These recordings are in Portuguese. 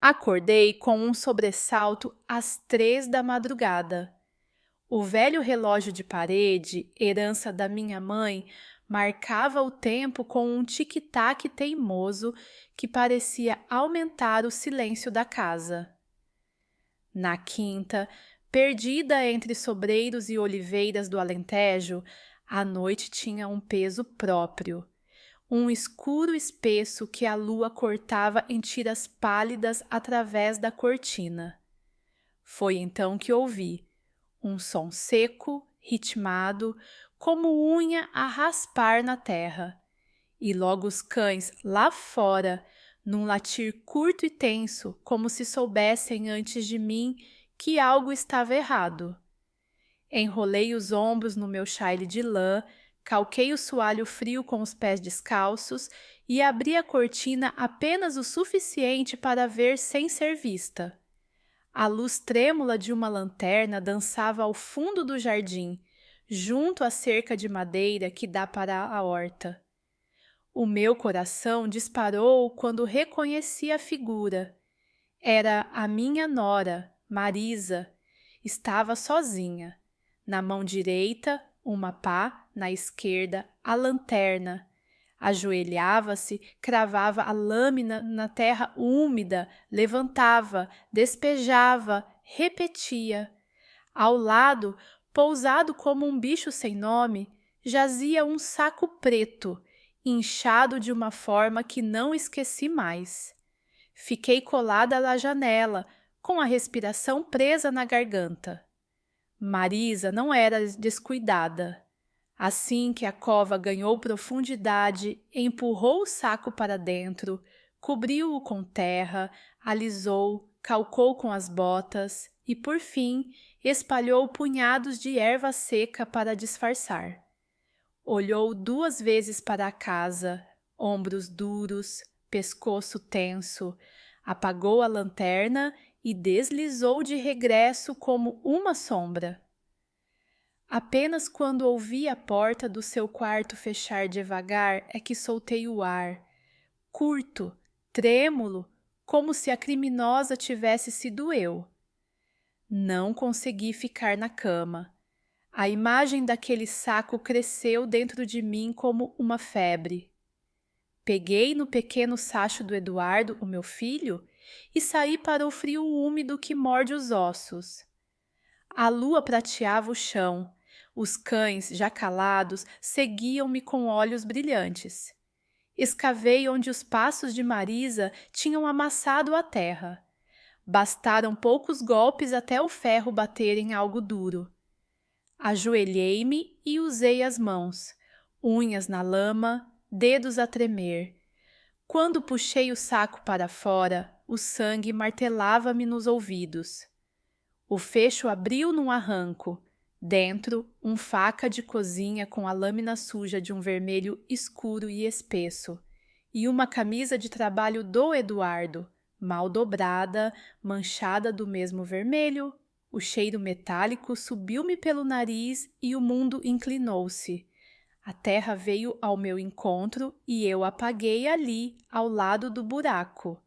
Acordei com um sobressalto às 3 da madrugada. O velho relógio de parede, herança da minha mãe, marcava o tempo com um tic-tac teimoso que parecia aumentar o silêncio da casa. Na quinta, perdida entre sobreiros e oliveiras do Alentejo, a noite tinha um peso próprio. Um escuro espesso que a lua cortava em tiras pálidas através da cortina. Foi então que ouvi um som seco, ritmado, como unha a raspar na terra. E logo os cães lá fora, num latir curto e tenso, como se soubessem antes de mim que algo estava errado. Enrolei os ombros no meu chale de lã, calquei o soalho frio com os pés descalços e abri a cortina apenas o suficiente para ver sem ser vista. A luz trêmula de uma lanterna dançava ao fundo do jardim, junto à cerca de madeira que dá para a horta. O meu coração disparou quando reconheci a figura. Era a minha nora, Marisa. Estava sozinha. Na mão direita, uma pá, na esquerda, a lanterna. Ajoelhava-se, cravava a lâmina na terra úmida, levantava, despejava, repetia. Ao lado, pousado como um bicho sem nome, jazia um saco preto, inchado de uma forma que não esqueci mais. Fiquei colada à janela, com a respiração presa na garganta. Marisa não era descuidada. Assim que a cova ganhou profundidade, empurrou o saco para dentro, cobriu-o com terra, alisou, calcou com as botas e, por fim, espalhou punhados de erva seca para disfarçar. Olhou 2 vezes para a casa, ombros duros, pescoço tenso, apagou a lanterna e deslizou de regresso como uma sombra. Apenas quando ouvi a porta do seu quarto fechar devagar é que soltei o ar, curto, trêmulo, como se a criminosa tivesse sido eu. Não consegui ficar na cama. A imagem daquele saco cresceu dentro de mim como uma febre. Peguei no pequeno sacho do Eduardo, o meu filho, e saí para o frio úmido que morde os ossos. A lua prateava o chão. Os cães, já calados, seguiam-me com olhos brilhantes. Escavei onde os passos de Marisa tinham amassado a terra. Bastaram poucos golpes até o ferro bater em algo duro. Ajoelhei-me e usei as mãos, unhas na lama, dedos a tremer. Quando puxei o saco para fora, o sangue martelava-me nos ouvidos. O fecho abriu num arranco. Dentro, faca de cozinha com a lâmina suja de um vermelho escuro e espesso, e uma camisa de trabalho do Eduardo, mal dobrada, manchada do mesmo vermelho. O cheiro metálico subiu-me pelo nariz e o mundo inclinou-se. A terra veio ao meu encontro e eu apaguei ali, ao lado do buraco.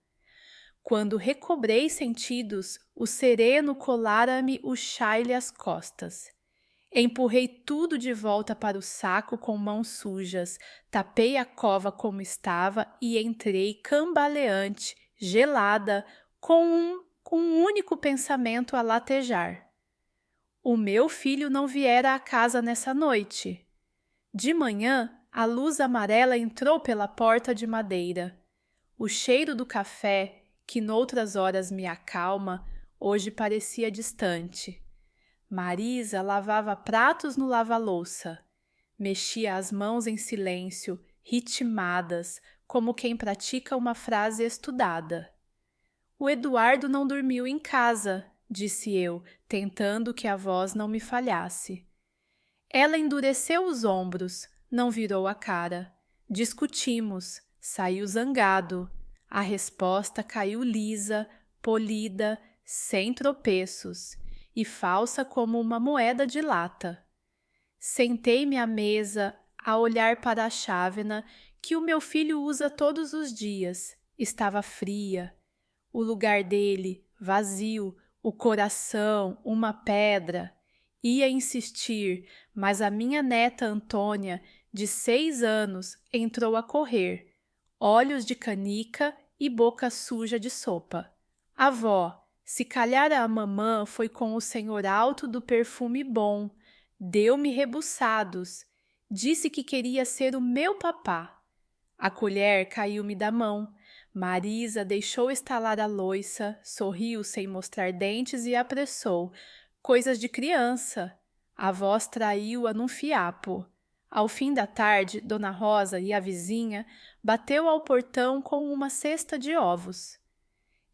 Quando recobrei sentidos, o sereno colara-me o chale às costas. Empurrei tudo de volta para o saco com mãos sujas, tapei a cova como estava e entrei cambaleante, gelada, com um único pensamento a latejar. O meu filho não viera à casa nessa noite. De manhã, a luz amarela entrou pela porta de madeira. O cheiro do café, que noutras horas me acalma, hoje parecia distante. Marisa lavava pratos no lava-louça. Mexia as mãos em silêncio, ritmadas, como quem pratica uma frase estudada. O Eduardo não dormiu em casa, disse eu, tentando que a voz não me falhasse. Ela endureceu os ombros, não virou a cara. Discutimos, saiu zangado. A resposta caiu lisa, polida, sem tropeços, e falsa como uma moeda de lata. Sentei-me à mesa, a olhar para a chávena que o meu filho usa todos os dias. Estava fria. o lugar dele, vazio, o coração, uma pedra. Ia insistir, mas a minha neta Antônia, de 6 anos, entrou a correr, olhos de canica e boca suja de sopa. Avó, se calhar a mamã foi com o senhor alto do perfume bom, deu-me rebuçados, disse que queria ser o meu papá. A colher caiu-me da mão. Marisa deixou estalar a louça, sorriu sem mostrar dentes e apressou. Coisas de criança. A voz traiu-a num fiapo. Ao fim da tarde, Dona Rosa e a vizinha bateu ao portão com uma cesta de ovos.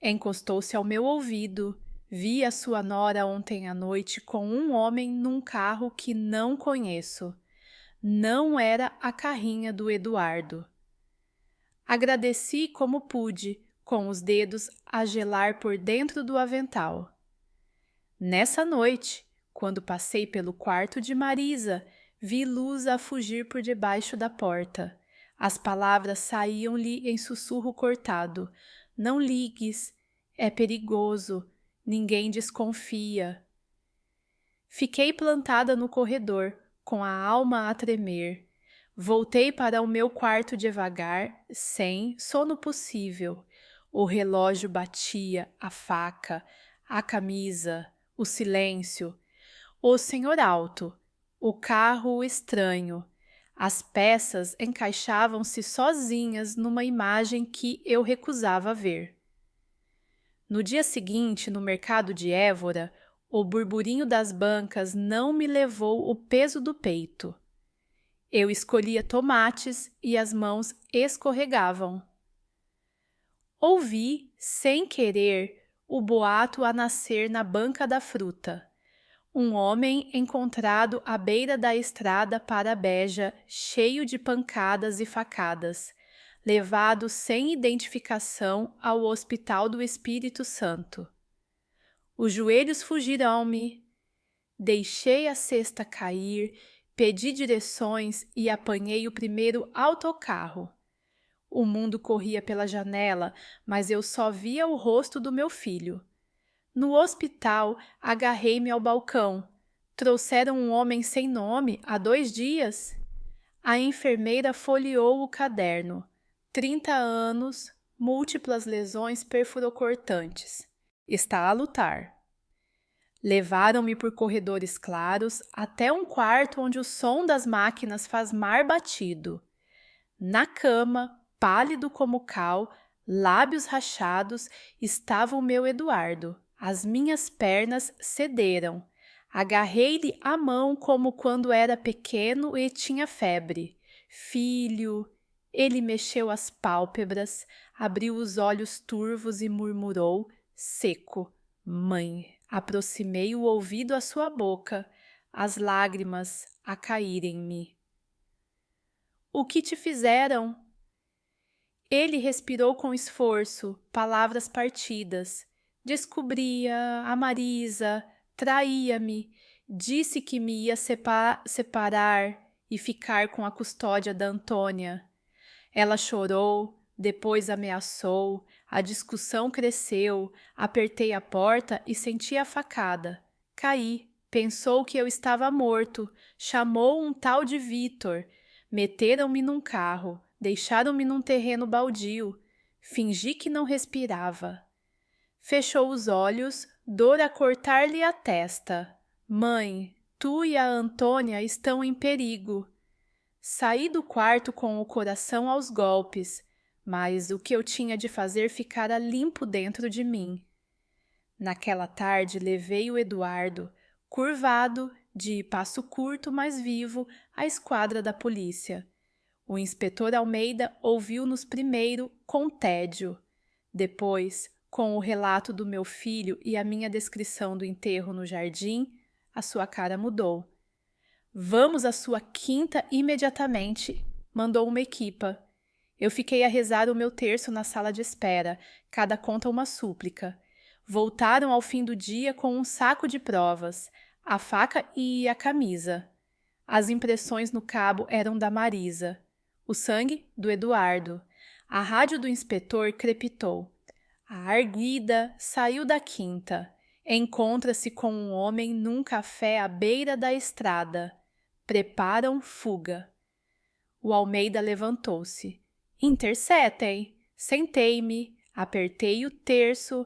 Encostou-se ao meu ouvido. Vi a sua nora ontem à noite com um homem num carro que não conheço. Não era a carrinha do Eduardo. Agradeci como pude, com os dedos a gelar por dentro do avental. Nessa noite, quando passei pelo quarto de Marisa, vi luz a fugir por debaixo da porta. As palavras saíam-lhe em sussurro cortado. Não ligues, é perigoso, ninguém desconfia. Fiquei plantada no corredor, com a alma a tremer. Voltei para o meu quarto devagar, sem sono possível. O relógio batia, a faca, a camisa, o silêncio. O senhor alto, o carro estranho. As peças encaixavam-se sozinhas numa imagem que eu recusava ver. No dia seguinte, no mercado de Évora, o burburinho das bancas não me levou o peso do peito. Eu escolhia tomates e as mãos escorregavam. Ouvi, sem querer, o boato a nascer na banca da fruta. Um homem encontrado à beira da estrada para Beja, cheio de pancadas e facadas, levado sem identificação ao Hospital do Espírito Santo. Os joelhos fugiram-me. Deixei a cesta cair, pedi direções e apanhei o primeiro autocarro. O mundo corria pela janela, mas eu só via o rosto do meu filho. No hospital, agarrei-me ao balcão. Trouxeram um homem sem nome há 2 dias? A enfermeira folheou o caderno. 30 anos, múltiplas lesões perfurocortantes. Está a lutar. Levaram-me por corredores claros até um quarto onde o som das máquinas faz mar batido. Na cama, pálido como cal, lábios rachados, estava o meu Eduardo. As minhas pernas cederam. Agarrei-lhe a mão como quando era pequeno e tinha febre. Filho, ele mexeu as pálpebras, abriu os olhos turvos e murmurou, seco, mãe. Aproximei o ouvido à sua boca, as lágrimas a caírem-me. O que te fizeram? Ele respirou com esforço, palavras partidas. Descobria a Marisa, traía-me, disse que me ia separar e ficar com a custódia da Antônia. Ela chorou, depois ameaçou, a discussão cresceu, apertei a porta e senti a facada. Caí, pensou que eu estava morto, chamou um tal de Vitor. Meteram-me num carro, deixaram-me num terreno baldio. Fingi que não respirava. Fechou os olhos, dor a cortar-lhe a testa. Mãe, tu e a Antônia estão em perigo. Saí do quarto com o coração aos golpes, mas o que eu tinha de fazer ficara limpo dentro de mim. Naquela tarde levei o Eduardo, curvado, de passo curto, mas vivo, à esquadra da polícia. O inspetor Almeida ouviu-nos primeiro com tédio. Depois, com o relato do meu filho e a minha descrição do enterro no jardim, a sua cara mudou. Vamos à sua quinta imediatamente, mandou uma equipa. Eu fiquei a rezar o meu terço na sala de espera, cada conta uma súplica. Voltaram ao fim do dia com um saco de provas, a faca e a camisa. As impressões no cabo eram da Marisa, o sangue do Eduardo. A rádio do inspetor crepitou. A arguida saiu da quinta. Encontra-se com um homem num café à beira da estrada. Preparam fuga. O Almeida levantou-se. Intercetem. Sentei-me, apertei o terço,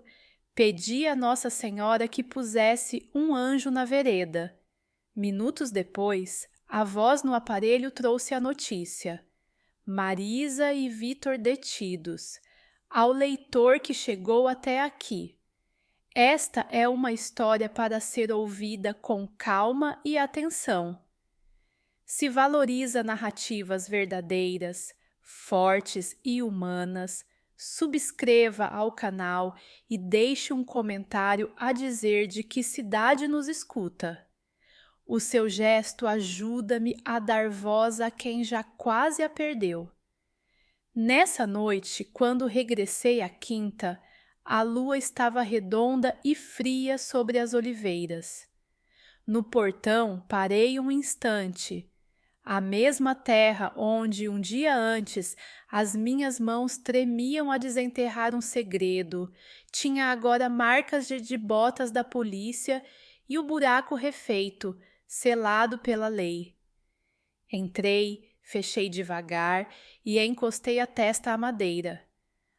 pedi a Nossa Senhora que pusesse um anjo na vereda. Minutos depois, a voz no aparelho trouxe a notícia. Marisa e Vitor detidos. Ao leitor que chegou até aqui. Esta é uma história para ser ouvida com calma e atenção. Se valoriza narrativas verdadeiras, fortes e humanas, subscreva ao canal e deixe um comentário a dizer de que cidade nos escuta. O seu gesto ajuda-me a dar voz a quem já quase a perdeu. Nessa noite, quando regressei à quinta, a lua estava redonda e fria sobre as oliveiras. No portão parei um instante. A mesma terra onde, um dia antes, as minhas mãos tremiam a desenterrar um segredo, tinha agora marcas de botas da polícia e o buraco refeito, selado pela lei. Entrei, fechei devagar e encostei a testa à madeira.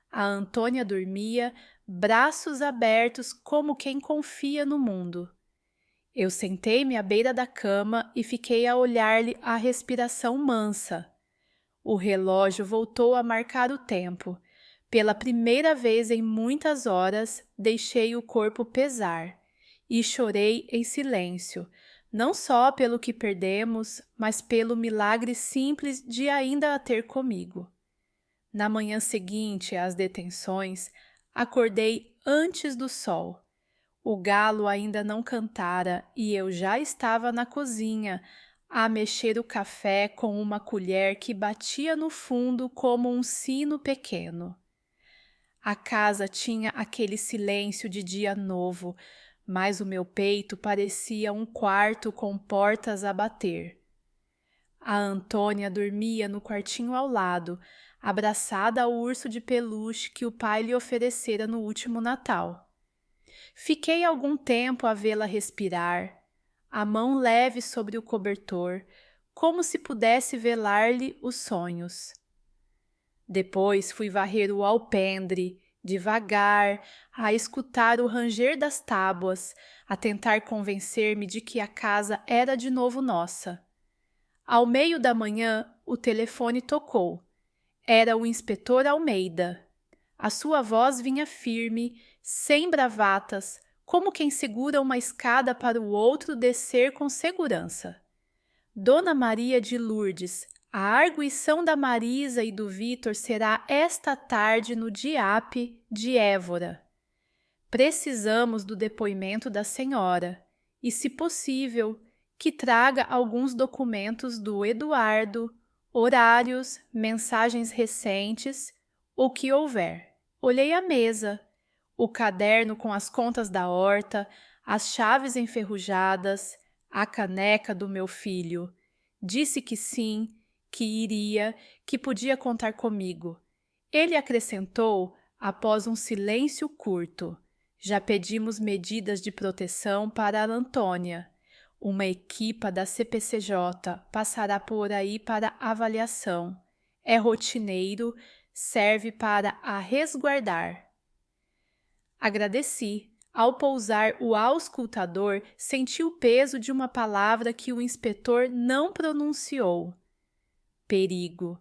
A Antônia dormia, braços abertos como quem confia no mundo. Eu sentei-me à beira da cama e fiquei a olhar-lhe a respiração mansa. O relógio voltou a marcar o tempo. Pela primeira vez em muitas horas, deixei o corpo pesar e chorei em silêncio, não só pelo que perdemos, mas pelo milagre simples de ainda a ter comigo. Na manhã seguinte às detenções, acordei antes do sol. O galo ainda não cantara e eu já estava na cozinha, a mexer o café com uma colher que batia no fundo como um sino pequeno. A casa tinha aquele silêncio de dia novo, mas o meu peito parecia um quarto com portas a bater. A Antônia dormia no quartinho ao lado, abraçada ao urso de peluche que o pai lhe oferecera no último Natal. Fiquei algum tempo a vê-la respirar, a mão leve sobre o cobertor, como se pudesse velar-lhe os sonhos. Depois fui varrer o alpendre, devagar, a escutar o ranger das tábuas, a tentar convencer-me de que a casa era de novo nossa. Ao meio da manhã, o telefone tocou. Era o inspetor Almeida. A sua voz vinha firme, sem bravatas, como quem segura uma escada para o outro descer com segurança. Dona Maria de Lourdes, a arguição da Marisa e do Vitor será esta tarde no DIAP de Évora. Precisamos do depoimento da senhora e, se possível, que traga alguns documentos do Eduardo, horários, mensagens recentes, o que houver. Olhei a mesa, o caderno com as contas da horta, as chaves enferrujadas, a caneca do meu filho. Disse que sim, que iria, que podia contar comigo. Ele acrescentou, após um silêncio curto: já pedimos medidas de proteção para a Antônia. Uma equipa da CPCJ passará por aí para avaliação. É rotineiro, serve para a resguardar. Agradeci. Ao pousar o auscultador, senti o peso de uma palavra que o inspetor não pronunciou. Perigo.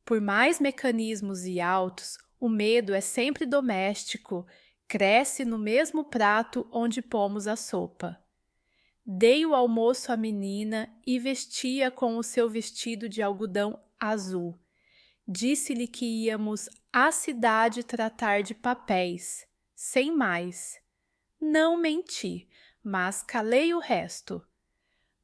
Por mais mecanismos e autos, o medo é sempre doméstico, cresce no mesmo prato onde pomos a sopa. Dei o almoço à menina e vestia com o seu vestido de algodão azul. Disse-lhe que íamos à cidade tratar de papéis, sem mais. Não menti, mas calei o resto.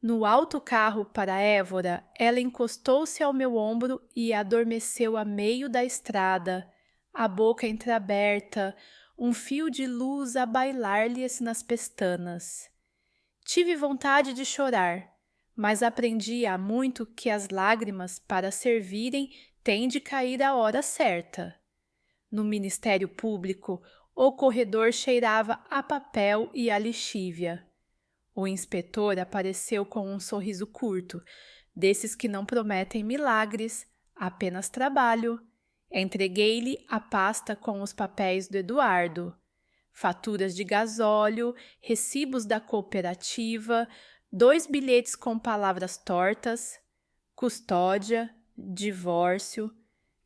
No autocarro para Évora, ela encostou-se ao meu ombro e adormeceu a meio da estrada, a boca entreaberta, um fio de luz a bailar-lhe nas pestanas. Tive vontade de chorar, mas aprendi há muito que as lágrimas, para servirem, têm de cair à hora certa. No Ministério Público, O corredor cheirava a papel e a lixívia. O inspetor apareceu com um sorriso curto, desses que não prometem milagres, apenas trabalho. Entreguei-lhe a pasta com os papéis do Eduardo. Faturas de gasóleo, recibos da cooperativa, 2 bilhetes com palavras tortas, custódia, divórcio,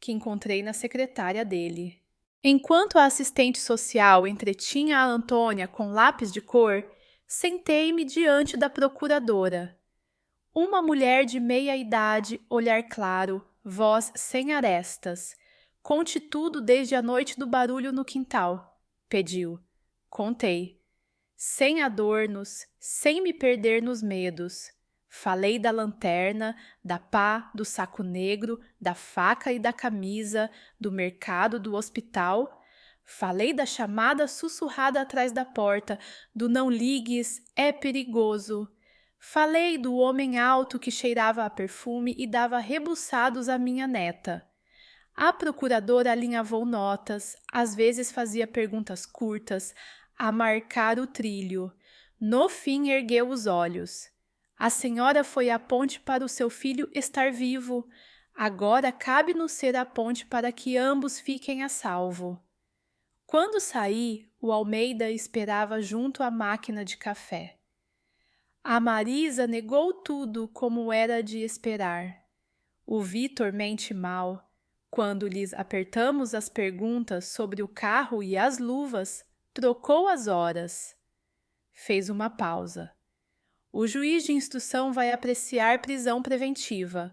que encontrei na secretária dele. Enquanto a assistente social entretinha a Antônia com lápis de cor, sentei-me diante da procuradora. Uma mulher de meia idade, olhar claro, voz sem arestas. Conte tudo desde a noite do barulho no quintal, pediu. Contei. Sem adornos, sem me perder nos medos. Falei da lanterna, da pá, do saco negro, da faca e da camisa, do mercado, do hospital. Falei da chamada sussurrada atrás da porta, do não ligues, é perigoso. Falei do homem alto que cheirava a perfume e dava rebuçados à minha neta. A procuradora alinhavou notas, às vezes fazia perguntas curtas, a marcar o trilho. No fim ergueu os olhos. A senhora foi a ponte para o seu filho estar vivo. Agora cabe-nos ser a ponte para que ambos fiquem a salvo. Quando saí, o Almeida esperava junto à máquina de café. A Marisa negou tudo como era de esperar. O Vitor mente mal. Quando lhes apertamos as perguntas sobre o carro e as luvas, trocou as horas. Fez uma pausa. O juiz de instrução vai apreciar prisão preventiva.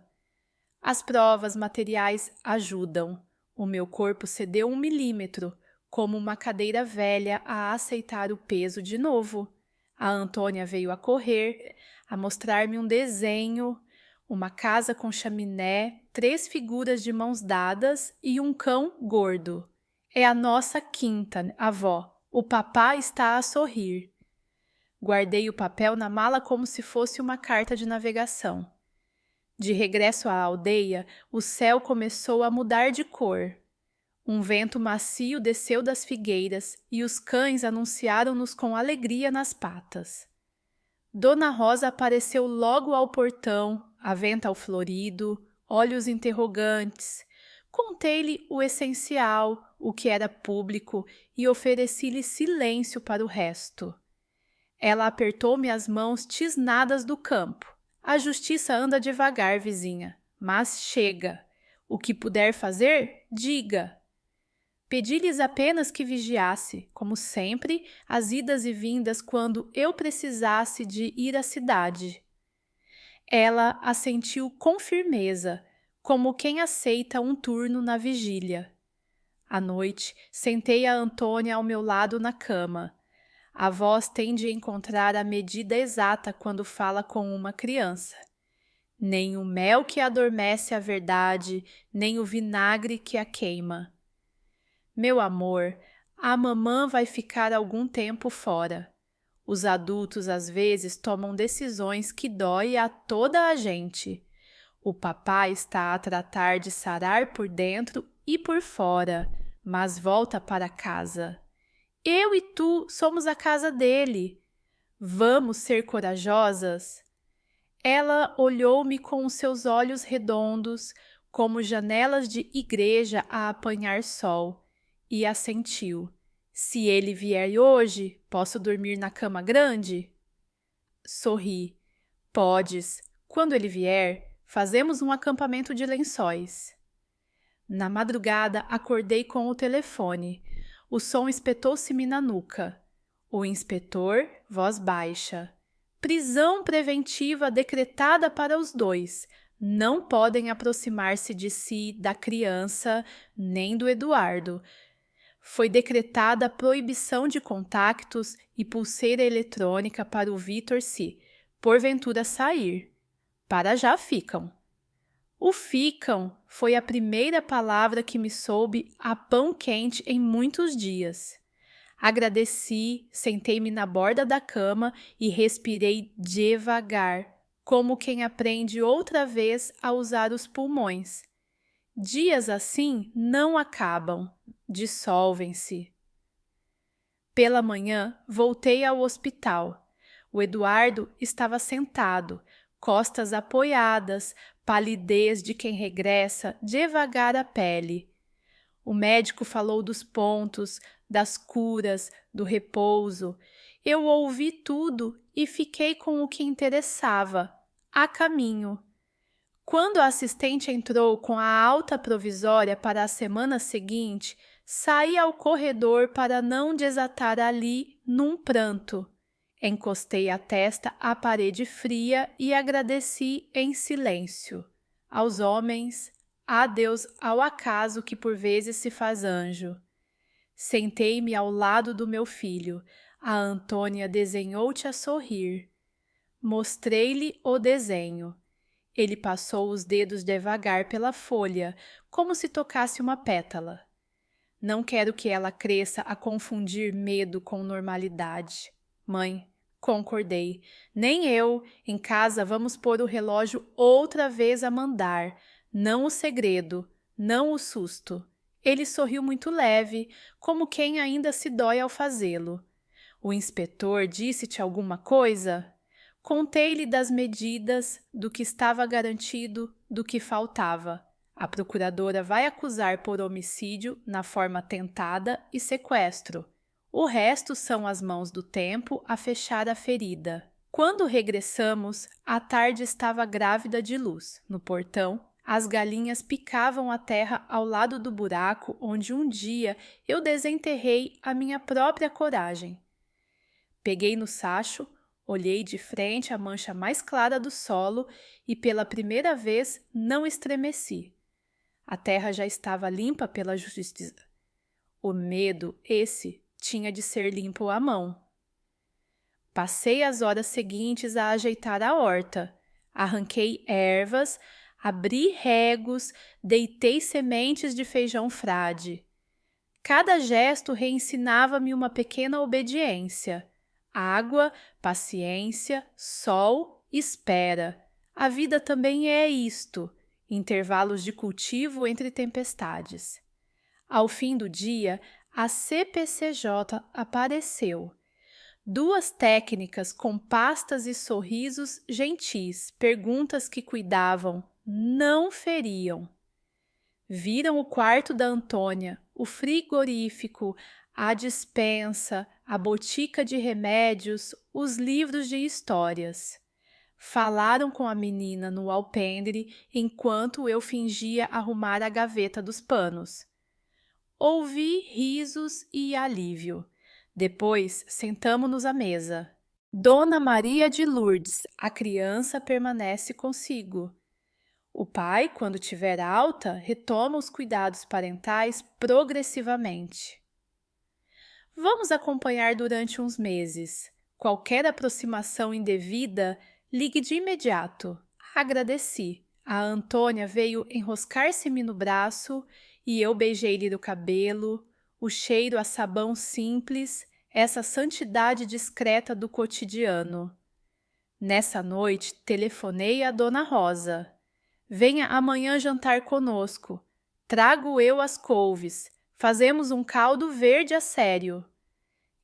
As provas materiais ajudam. O meu corpo cedeu 1 milímetro, como uma cadeira velha a aceitar o peso de novo. A Antônia veio a correr, a mostrar-me um desenho, uma casa com chaminé, 3 figuras de mãos dadas e um cão gordo. É a nossa quinta, avó. O papá está a sorrir. Guardei o papel na mala como se fosse uma carta de navegação. De regresso à aldeia, o céu começou a mudar de cor. Um vento macio desceu das figueiras e os cães anunciaram-nos com alegria nas patas. Dona Rosa apareceu logo ao portão, avental florido, olhos interrogantes. Contei-lhe o essencial, o que era público, e ofereci-lhe silêncio para o resto. Ela apertou-me as mãos tisnadas do campo. A justiça anda devagar, vizinha, mas chega. O que puder fazer, diga. Pedi-lhes apenas que vigiasse, como sempre, as idas e vindas quando eu precisasse de ir à cidade. Ela assentiu com firmeza, como quem aceita um turno na vigília. À noite, sentei a Antônia ao meu lado na cama. A voz tem de encontrar a medida exata quando fala com uma criança. Nem o mel que adormece a verdade, nem o vinagre que a queima. Meu amor, a mamã vai ficar algum tempo fora. Os adultos às vezes tomam decisões que doem a toda a gente. O papai está a tratar de sarar por dentro e por fora, mas volta para casa. Eu e tu somos a casa dele. Vamos ser corajosas? Ela olhou-me com os seus olhos redondos, como janelas de igreja a apanhar sol, e assentiu. Se ele vier hoje, posso dormir na cama grande? Sorri. Podes. Quando ele vier, fazemos um acampamento de lençóis. Na madrugada, acordei com o telefone. O som espetou-se-me na nuca. O inspetor, voz baixa. Prisão preventiva decretada para os 2. Não podem aproximar-se de si, da criança, nem do Eduardo. Foi decretada proibição de contactos e pulseira eletrônica para o Vitor se, porventura, sair. Para já ficam. O ficam foi a primeira palavra que me soube a pão quente em muitos dias. Agradeci, sentei-me na borda da cama e respirei devagar, como quem aprende outra vez a usar os pulmões. Dias assim não acabam, dissolvem-se. Pela manhã, voltei ao hospital. O Eduardo estava sentado, costas apoiadas, palidez de quem regressa devagar à pele. O médico falou dos pontos, das curas, do repouso. Eu ouvi tudo e fiquei com o que interessava, a caminho. Quando a assistente entrou com a alta provisória para a semana seguinte, saí ao corredor para não desatar ali num pranto. Encostei a testa à parede fria e agradeci em silêncio. Aos homens, a Deus, ao acaso que por vezes se faz anjo. Sentei-me ao lado do meu filho. A Antônia desenhou-te a sorrir. Mostrei-lhe o desenho. Ele passou os dedos devagar pela folha, como se tocasse uma pétala. Não quero que ela cresça a confundir medo com normalidade. Mãe, concordei. Nem eu. Em casa vamos pôr o relógio outra vez a mandar. Não o segredo, não o susto. Ele sorriu muito leve, como quem ainda se dói ao fazê-lo. O inspetor disse-te alguma coisa? Contei-lhe das medidas, do que estava garantido, do que faltava. A procuradora vai acusar por homicídio na forma tentada e sequestro. O resto são as mãos do tempo a fechar a ferida. Quando regressamos, a tarde estava grávida de luz. No portão, as galinhas picavam a terra ao lado do buraco onde um dia eu desenterrei a minha própria coragem. Peguei no sacho, olhei de frente a mancha mais clara do solo e pela primeira vez não estremeci. A terra já estava limpa pela justiça. O medo, esse, tinha de ser limpo à mão. Passei as horas seguintes a ajeitar a horta. Arranquei ervas, abri regos, deitei sementes de feijão frade. Cada gesto reensinava-me uma pequena obediência. Água, paciência, sol, espera. A vida também é isto, intervalos de cultivo entre tempestades. Ao fim do dia, a CPCJ apareceu. 2 técnicas com pastas e sorrisos gentis, perguntas que cuidavam, não feriam. Viram o quarto da Antônia, o frigorífico, a despensa, a botica de remédios, os livros de histórias. Falaram com a menina no alpendre enquanto eu fingia arrumar a gaveta dos panos. Ouvi risos e alívio. Depois sentamo-nos à mesa. Dona Maria de Lourdes, a criança permanece consigo. O pai, quando tiver alta, retoma os cuidados parentais progressivamente. Vamos acompanhar durante uns meses. Qualquer aproximação indevida, ligue de imediato. Agradeci. A Antônia veio enroscar-se-me no braço e eu beijei-lhe do cabelo, o cheiro a sabão simples, essa santidade discreta do cotidiano. Nessa noite, telefonei a Dona Rosa. Venha amanhã jantar conosco. Trago eu as couves. Fazemos um caldo verde a sério.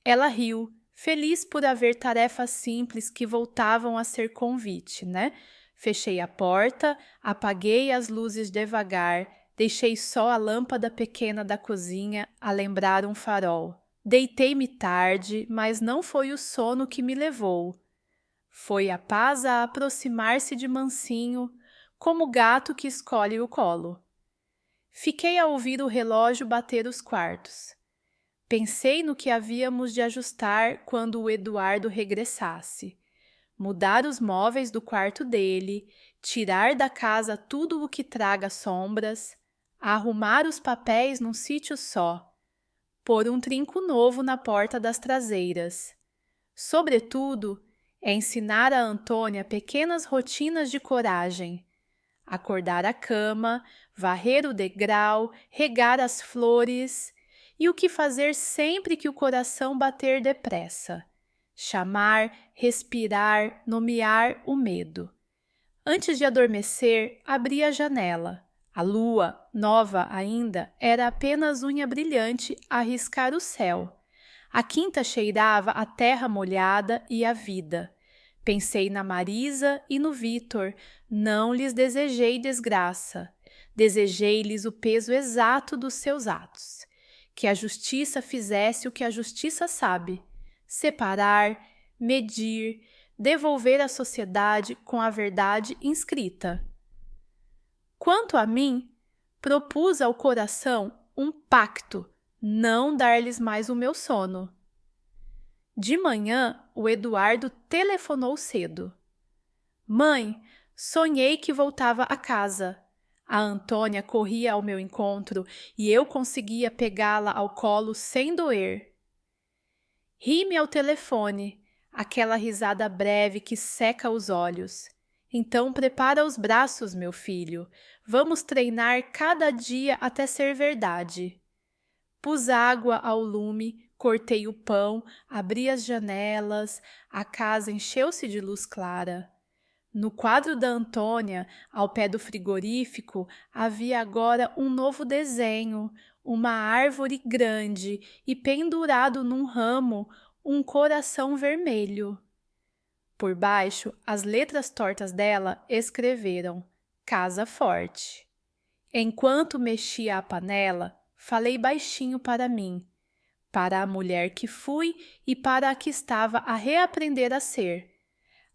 Ela riu, feliz por haver tarefas simples que voltavam a ser convite, né? Fechei a porta, apaguei as luzes devagar, deixei só a lâmpada pequena da cozinha a lembrar um farol. Deitei-me tarde, mas não foi o sono que me levou. Foi a paz a aproximar-se de mansinho, como o gato que escolhe o colo. Fiquei a ouvir o relógio bater os quartos. Pensei no que havíamos de ajustar quando o Eduardo regressasse. Mudar os móveis do quarto dele, tirar da casa tudo o que traga sombras, arrumar os papéis num sítio só, pôr um trinco novo na porta das traseiras. Sobretudo, ensinar a Antônia pequenas rotinas de coragem. Acordar a cama, varrer o degrau, regar as flores e o que fazer sempre que o coração bater depressa. Chamar, respirar, nomear o medo. Antes de adormecer, abri a janela. A lua, nova ainda, era apenas unha brilhante a riscar o céu. A quinta cheirava a terra molhada e a vida. Pensei na Marisa e no Vitor, não lhes desejei desgraça. Desejei-lhes o peso exato dos seus atos. Que a justiça fizesse o que a justiça sabe: separar, medir, devolver à sociedade com a verdade inscrita. Quanto a mim, propus ao coração um pacto: não dar-lhes mais o meu sono. De manhã, o Eduardo telefonou cedo. Mãe, sonhei que voltava a casa. A Antônia corria ao meu encontro e eu conseguia pegá-la ao colo sem doer. Ri-me ao telefone, aquela risada breve que seca os olhos. Então prepara os braços, meu filho. Vamos treinar cada dia até ser verdade. Pus água ao lume, cortei o pão, abri as janelas, a casa encheu-se de luz clara. No quadro da Antônia, ao pé do frigorífico, havia agora um novo desenho, uma árvore grande e pendurado num ramo, um coração vermelho. Por baixo, as letras tortas dela escreveram Casa Forte. Enquanto mexia a panela, falei baixinho para mim, para a mulher que fui e para a que estava a reaprender a ser.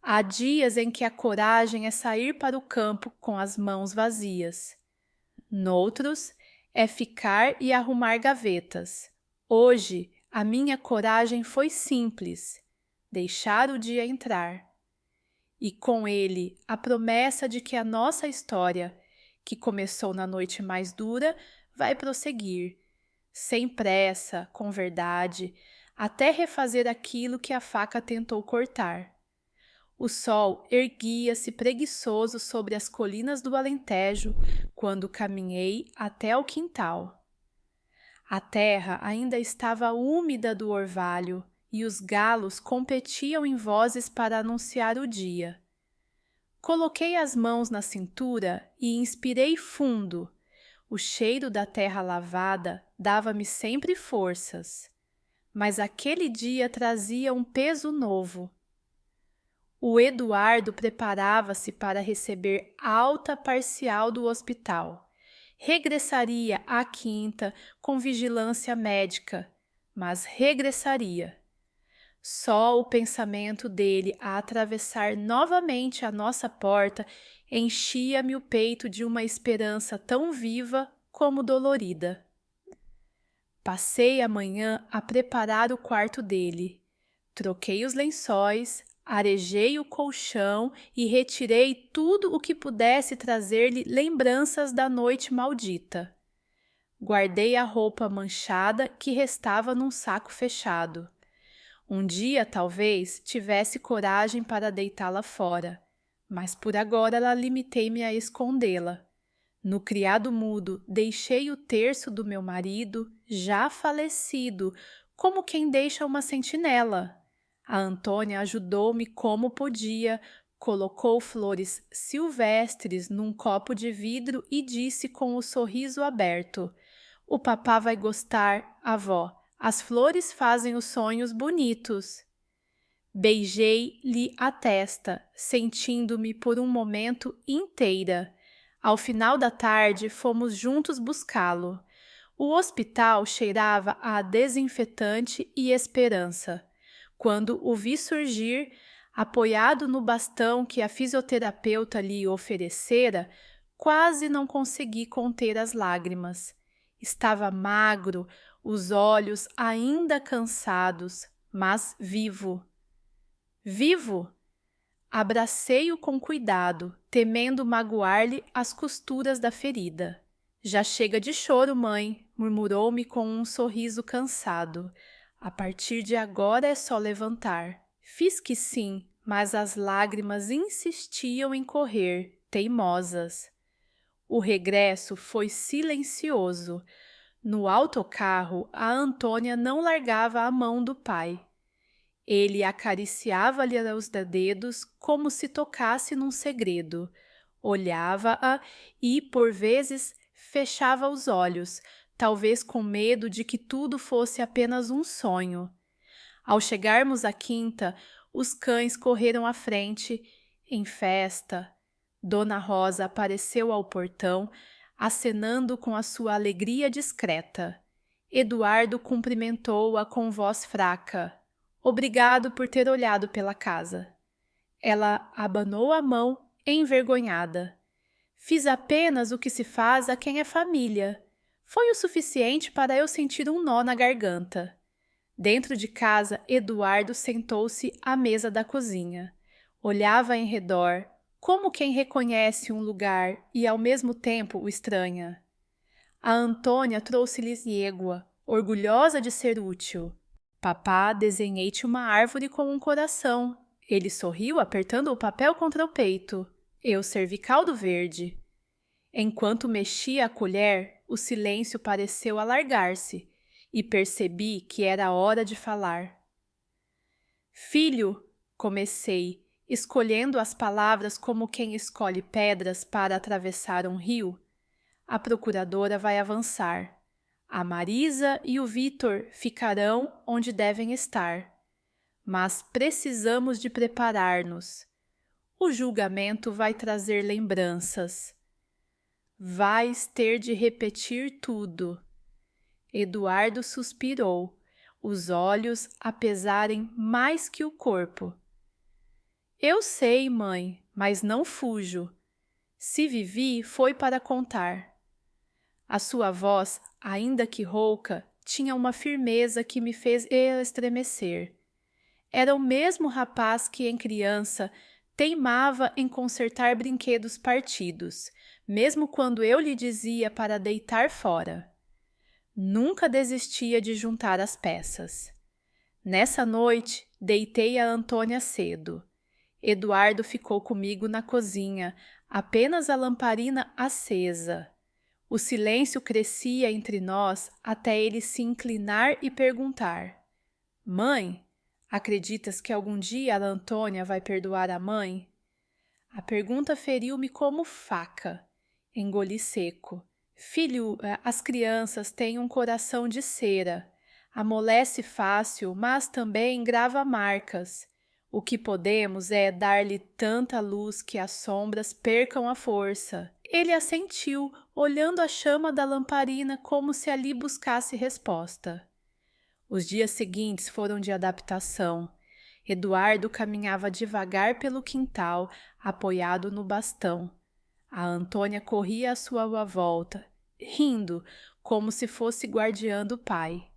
Há dias em que a coragem é sair para o campo com as mãos vazias. Noutros, é ficar e arrumar gavetas. Hoje, a minha coragem foi simples: deixar o dia entrar. E com ele, a promessa de que a nossa história, que começou na noite mais dura, vai prosseguir, sem pressa, com verdade, até refazer aquilo que a faca tentou cortar. O sol erguia-se preguiçoso sobre as colinas do Alentejo quando caminhei até o quintal. A terra ainda estava úmida do orvalho e os galos competiam em vozes para anunciar o dia. Coloquei as mãos na cintura e inspirei fundo. O cheiro da terra lavada dava-me sempre forças, mas aquele dia trazia um peso novo. O Eduardo preparava-se para receber alta parcial do hospital. Regressaria à quinta com vigilância médica, mas regressaria. Só o pensamento dele a atravessar novamente a nossa porta enchia-me o peito de uma esperança tão viva como dolorida. Passei a manhã a preparar o quarto dele. Troquei os lençóis, arejei o colchão e retirei tudo o que pudesse trazer-lhe lembranças da noite maldita. Guardei a roupa manchada que restava num saco fechado. Um dia, talvez, tivesse coragem para deitá-la fora, mas por agora ela limitei-me a escondê-la. No criado mudo, deixei o terço do meu marido, já falecido, como quem deixa uma sentinela. A Antônia ajudou-me como podia, colocou flores silvestres num copo de vidro e disse com o sorriso aberto: "O papá vai gostar, avó. As flores fazem os sonhos bonitos." Beijei-lhe a testa, sentindo-me por um momento inteira. Ao final da tarde, fomos juntos buscá-lo. O hospital cheirava a desinfetante e esperança. Quando o vi surgir, apoiado no bastão que a fisioterapeuta lhe oferecera, quase não consegui conter as lágrimas. Estava magro, os olhos ainda cansados, mas vivo. Vivo! Abracei-o com cuidado, temendo magoar-lhe as costuras da ferida. "Já chega de choro, mãe", murmurou-me com um sorriso cansado. "A partir de agora é só levantar." Fiz que sim, mas as lágrimas insistiam em correr, teimosas. O regresso foi silencioso. No autocarro, a Antônia não largava a mão do pai. Ele acariciava-lhe os dedos como se tocasse num segredo. Olhava-a e, por vezes, fechava os olhos, talvez com medo de que tudo fosse apenas um sonho. Ao chegarmos à quinta, os cães correram à frente, em festa. Dona Rosa apareceu ao portão, acenando com a sua alegria discreta. Eduardo cumprimentou-a com voz fraca. Obrigado por ter olhado pela casa. Ela abanou a mão, envergonhada. Fiz apenas o que se faz a quem é família. Foi o suficiente para eu sentir um nó na garganta. Dentro de casa, Eduardo sentou-se à mesa da cozinha. Olhava em redor, como quem reconhece um lugar e ao mesmo tempo o estranha. A Antônia trouxe-lhes yegua, orgulhosa de ser útil. Papá, desenhei-te uma árvore com um coração. Ele sorriu, apertando o papel contra o peito. Eu servi caldo verde. Enquanto mexia a colher, o silêncio pareceu alargar-se e percebi que era hora de falar. Filho, comecei, escolhendo as palavras como quem escolhe pedras para atravessar um rio. A procuradora vai avançar. A Marisa e o Vítor ficarão onde devem estar. Mas precisamos de preparar-nos. O julgamento vai trazer lembranças. Vais ter de repetir tudo. Eduardo suspirou, os olhos a pesarem mais que o corpo. Eu sei, mãe, mas não fujo. Se vivi, foi para contar. A sua voz, ainda que rouca, tinha uma firmeza que me fez estremecer. Era o mesmo rapaz que, em criança, teimava em consertar brinquedos partidos, mesmo quando eu lhe dizia para deitar fora. Nunca desistia de juntar as peças. Nessa noite, deitei a Antônia cedo. Eduardo ficou comigo na cozinha, apenas a lamparina acesa. O silêncio crescia entre nós até ele se inclinar e perguntar: Mãe, acreditas que algum dia a Antônia vai perdoar a mãe? A pergunta feriu-me como faca. Engoli seco. Filho, as crianças têm um coração de cera. Amolece fácil, mas também grava marcas. O que podemos é dar-lhe tanta luz que as sombras percam a força. Ele assentiu, olhando a chama da lamparina como se ali buscasse resposta. Os dias seguintes foram de adaptação. Eduardo caminhava devagar pelo quintal, apoiado no bastão. A Antônia corria à sua volta, rindo, como se fosse guardiã do pai.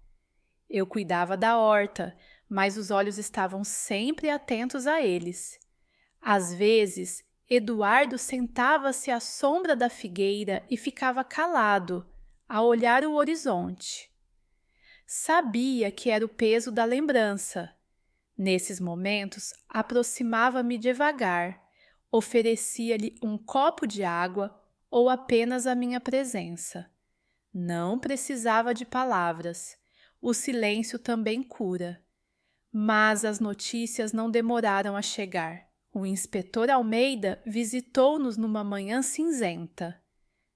Eu cuidava da horta, mas os olhos estavam sempre atentos a eles. Às vezes, Eduardo sentava-se à sombra da figueira e ficava calado, a olhar o horizonte. Sabia que era o peso da lembrança. Nesses momentos, aproximava-me devagar, oferecia-lhe um copo de água ou apenas a minha presença. Não precisava de palavras. O silêncio também cura. Mas as notícias não demoraram a chegar. O inspetor Almeida visitou-nos numa manhã cinzenta.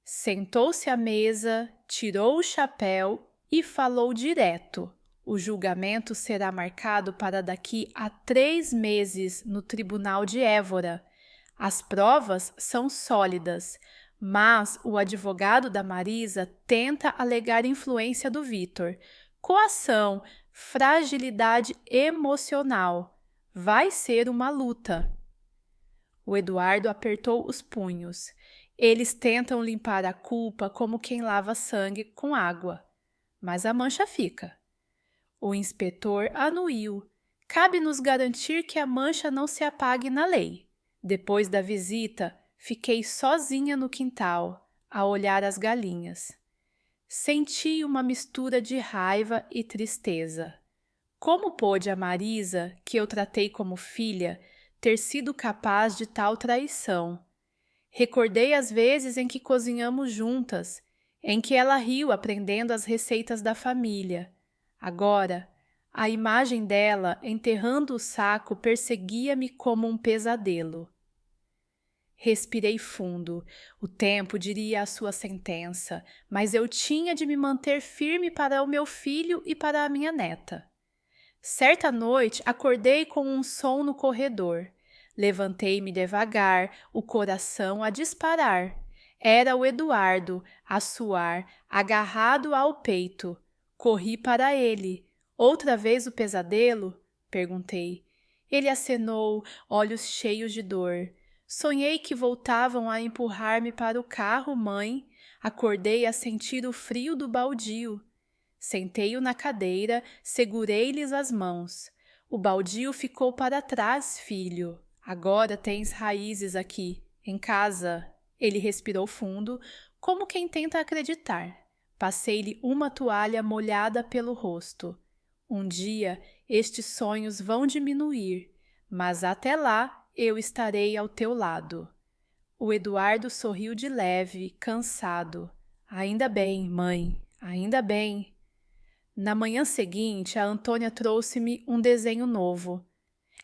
Sentou-se à mesa, tirou o chapéu e falou direto. O julgamento será marcado para daqui a 3 meses no Tribunal de Évora. As provas são sólidas, mas o advogado da Marisa tenta alegar influência do Vítor, coação, fragilidade emocional. Vai ser uma luta. O Eduardo apertou os punhos. Eles tentam limpar a culpa como quem lava sangue com água, mas a mancha fica. O inspetor anuiu. Cabe-nos garantir que a mancha não se apague na lei. Depois da visita, fiquei sozinha no quintal, a olhar as galinhas. Senti uma mistura de raiva e tristeza. Como pôde a Marisa, que eu tratei como filha, ter sido capaz de tal traição? Recordei as vezes em que cozinhamos juntas, em que ela riu aprendendo as receitas da família. Agora, a imagem dela enterrando o saco perseguia-me como um pesadelo. Respirei fundo. O tempo diria a sua sentença, mas eu tinha de me manter firme para o meu filho e para a minha neta. Certa noite, acordei com um som no corredor. Levantei-me devagar, o coração a disparar. Era o Eduardo, a suar, agarrado ao peito. Corri para ele. Outra vez o pesadelo? Perguntei. Ele acenou, olhos cheios de dor. Sonhei que voltavam a empurrar-me para o carro, mãe. Acordei a sentir o frio do baldio. Sentei-o na cadeira, segurei-lhes as mãos. O baldio ficou para trás, filho. Agora tens raízes aqui, em casa. Ele respirou fundo, como quem tenta acreditar. Passei-lhe uma toalha molhada pelo rosto. Um dia estes sonhos vão diminuir, mas até lá eu estarei ao teu lado. O Eduardo sorriu de leve, cansado. Ainda bem, mãe, ainda bem. Na manhã seguinte, a Antônia trouxe-me um desenho novo.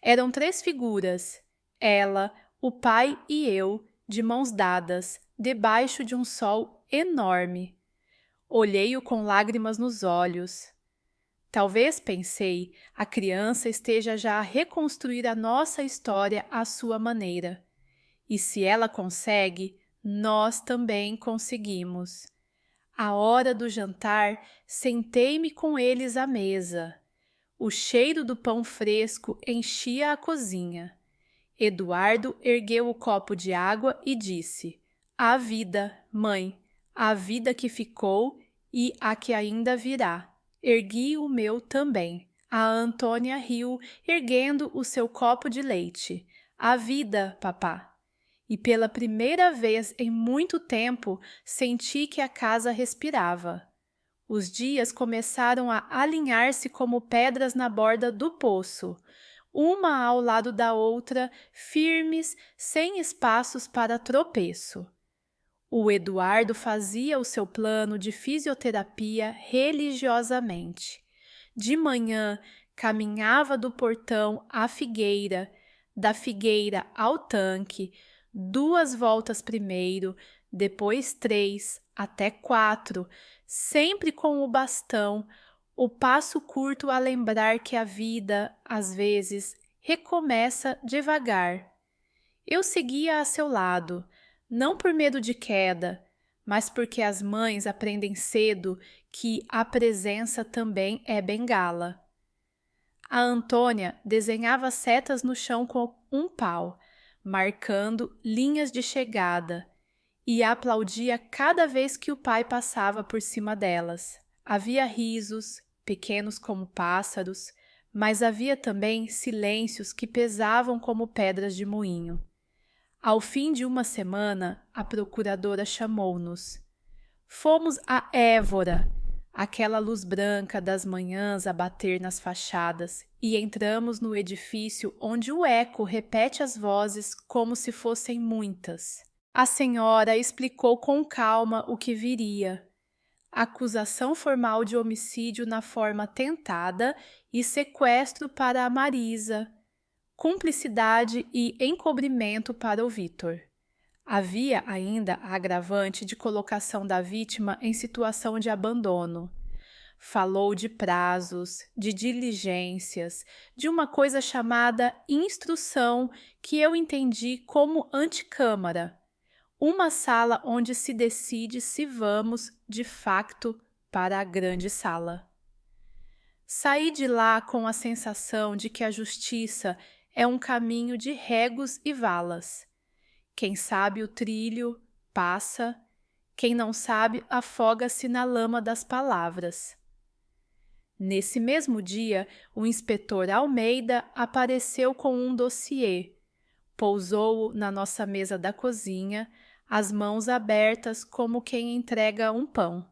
Eram 3 figuras, ela, o pai e eu, de mãos dadas, debaixo de um sol enorme. Olhei-o com lágrimas nos olhos. Talvez, pensei, a criança esteja já a reconstruir a nossa história à sua maneira. E se ela consegue, nós também conseguimos. À hora do jantar, sentei-me com eles à mesa. O cheiro do pão fresco enchia a cozinha. Eduardo ergueu o copo de água e disse: "A vida, mãe, a vida que ficou e a que ainda virá." Ergui o meu também. A Antônia riu, erguendo o seu copo de leite. "A vida, papá." E pela primeira vez em muito tempo senti que a casa respirava. Os dias começaram a alinhar-se como pedras na borda do poço, uma ao lado da outra, firmes, sem espaços para tropeço. O Eduardo fazia o seu plano de fisioterapia religiosamente. De manhã, caminhava do portão à figueira, da figueira ao tanque, 2 voltas primeiro, depois 3, até 4, sempre com o bastão, o passo curto a lembrar que a vida, às vezes, recomeça devagar. Eu seguia a seu lado, não por medo de queda, mas porque as mães aprendem cedo que a presença também é bengala. A Antônia desenhava setas no chão com um pau, marcando linhas de chegada, e aplaudia cada vez que o pai passava por cima delas. Havia risos, pequenos como pássaros, mas havia também silêncios que pesavam como pedras de moinho. Ao fim de uma semana, a procuradora chamou-nos. Fomos a Évora, aquela luz branca das manhãs a bater nas fachadas, e entramos no edifício onde o eco repete as vozes como se fossem muitas. A senhora explicou com calma o que viria. Acusação formal de homicídio na forma tentada e sequestro para a Marisa. Cumplicidade e encobrimento para o Vítor. Havia ainda a agravante de colocação da vítima em situação de abandono. Falou de prazos, de diligências, de uma coisa chamada instrução que eu entendi como antecâmara, uma sala onde se decide se vamos, de facto, para a grande sala. Saí de lá com a sensação de que a justiça é um caminho de regos e valas. Quem sabe o trilho, passa. Quem não sabe, afoga-se na lama das palavras. Nesse mesmo dia, o inspetor Almeida apareceu com um dossiê. Pousou-o na nossa mesa da cozinha, as mãos abertas como quem entrega um pão.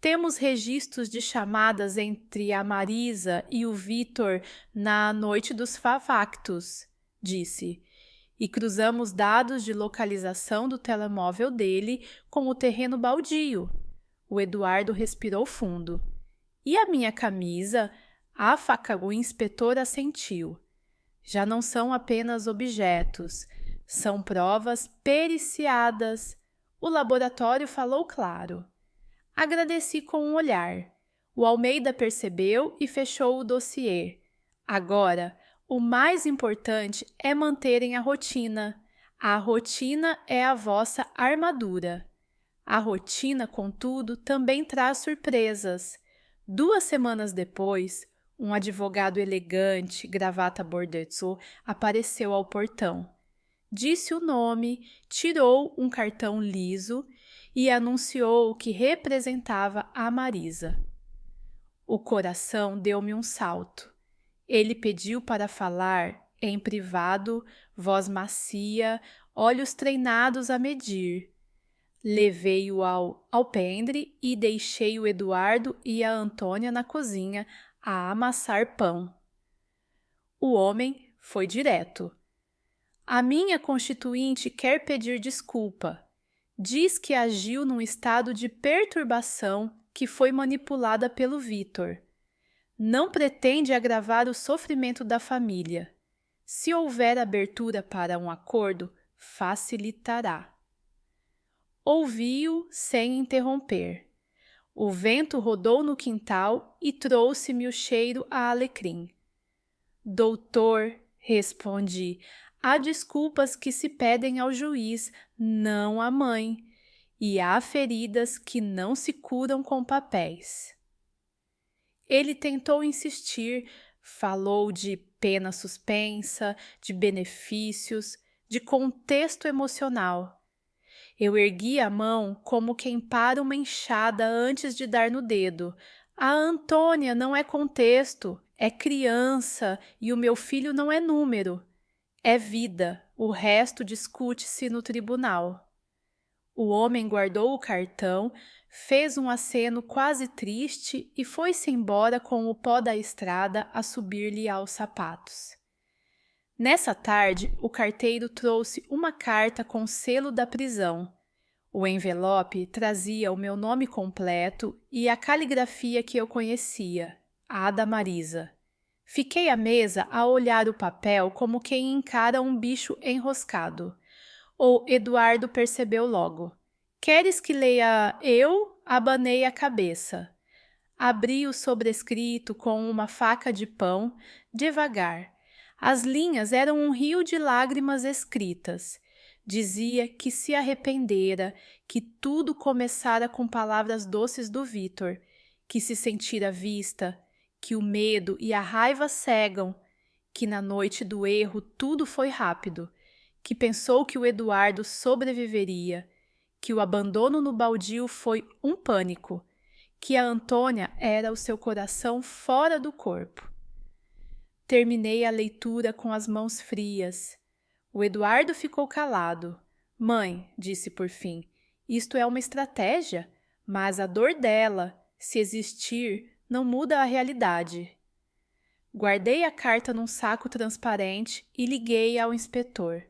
Temos registros de chamadas entre a Marisa e o Vítor na noite dos factos, disse, e cruzamos dados de localização do telemóvel dele com o terreno baldio. O Eduardo respirou fundo. E a minha camisa? O inspetor assentiu. Já não são apenas objetos, são provas periciadas. O laboratório falou claro. Agradeci com um olhar. O Almeida percebeu e fechou o dossiê. Agora, o mais importante é manterem a rotina. A rotina é a vossa armadura. A rotina, contudo, também traz surpresas. 2 semanas depois, um advogado elegante, gravata bordeaux, apareceu ao portão. Disse o nome, tirou um cartão liso e anunciou que representava a Marisa. O coração deu-me um salto. Ele pediu para falar em privado, voz macia, olhos treinados a medir. Levei-o ao alpendre e deixei o Eduardo e a Antônia na cozinha a amassar pão. O homem foi direto. A minha constituinte quer pedir desculpa. Diz que agiu num estado de perturbação que foi manipulada pelo Vitor. Não pretende agravar o sofrimento da família. Se houver abertura para um acordo, facilitará. Ouvi-o sem interromper. O vento rodou no quintal e trouxe-me o cheiro a alecrim. Doutor, respondi, há desculpas que se pedem ao juiz, não à mãe, e há feridas que não se curam com papéis. Ele tentou insistir, falou de pena suspensa, de benefícios, de contexto emocional. Eu ergui a mão como quem para uma enxada antes de dar no dedo. A Antônia não é contexto, é criança e o meu filho não é número. É vida, o resto discute-se no tribunal. O homem guardou o cartão, fez um aceno quase triste e foi-se embora com o pó da estrada a subir-lhe aos sapatos. Nessa tarde, o carteiro trouxe uma carta com selo da prisão. O envelope trazia o meu nome completo e a caligrafia que eu conhecia, a da Marisa. Fiquei à mesa a olhar o papel como quem encara um bicho enroscado. O Eduardo percebeu logo. Queres que leia eu? Abanei a cabeça. Abri o sobrescrito com uma faca de pão, devagar. As linhas eram um rio de lágrimas escritas. Dizia que se arrependera, que tudo começara com palavras doces do Vitor, que se sentira vista, que o medo e a raiva cegam, que na noite do erro tudo foi rápido, que pensou que o Eduardo sobreviveria, que o abandono no baldio foi um pânico, que a Antônia era o seu coração fora do corpo. Terminei a leitura com as mãos frias. O Eduardo ficou calado. Mãe, disse por fim, isto é uma estratégia, mas a dor dela, se existir, não muda a realidade. Guardei a carta num saco transparente e liguei ao inspetor.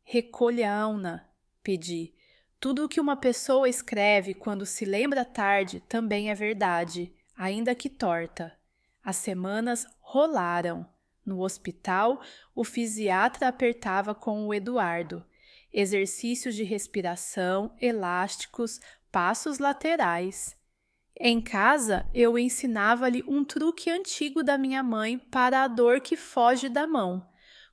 Recolha-na, pedi. Tudo o que uma pessoa escreve quando se lembra tarde também é verdade, ainda que torta. As semanas rolaram. No hospital, o fisiatra apertava com o Eduardo. Exercícios de respiração, elásticos, passos laterais. Em casa, eu ensinava-lhe um truque antigo da minha mãe para a dor que foge da mão.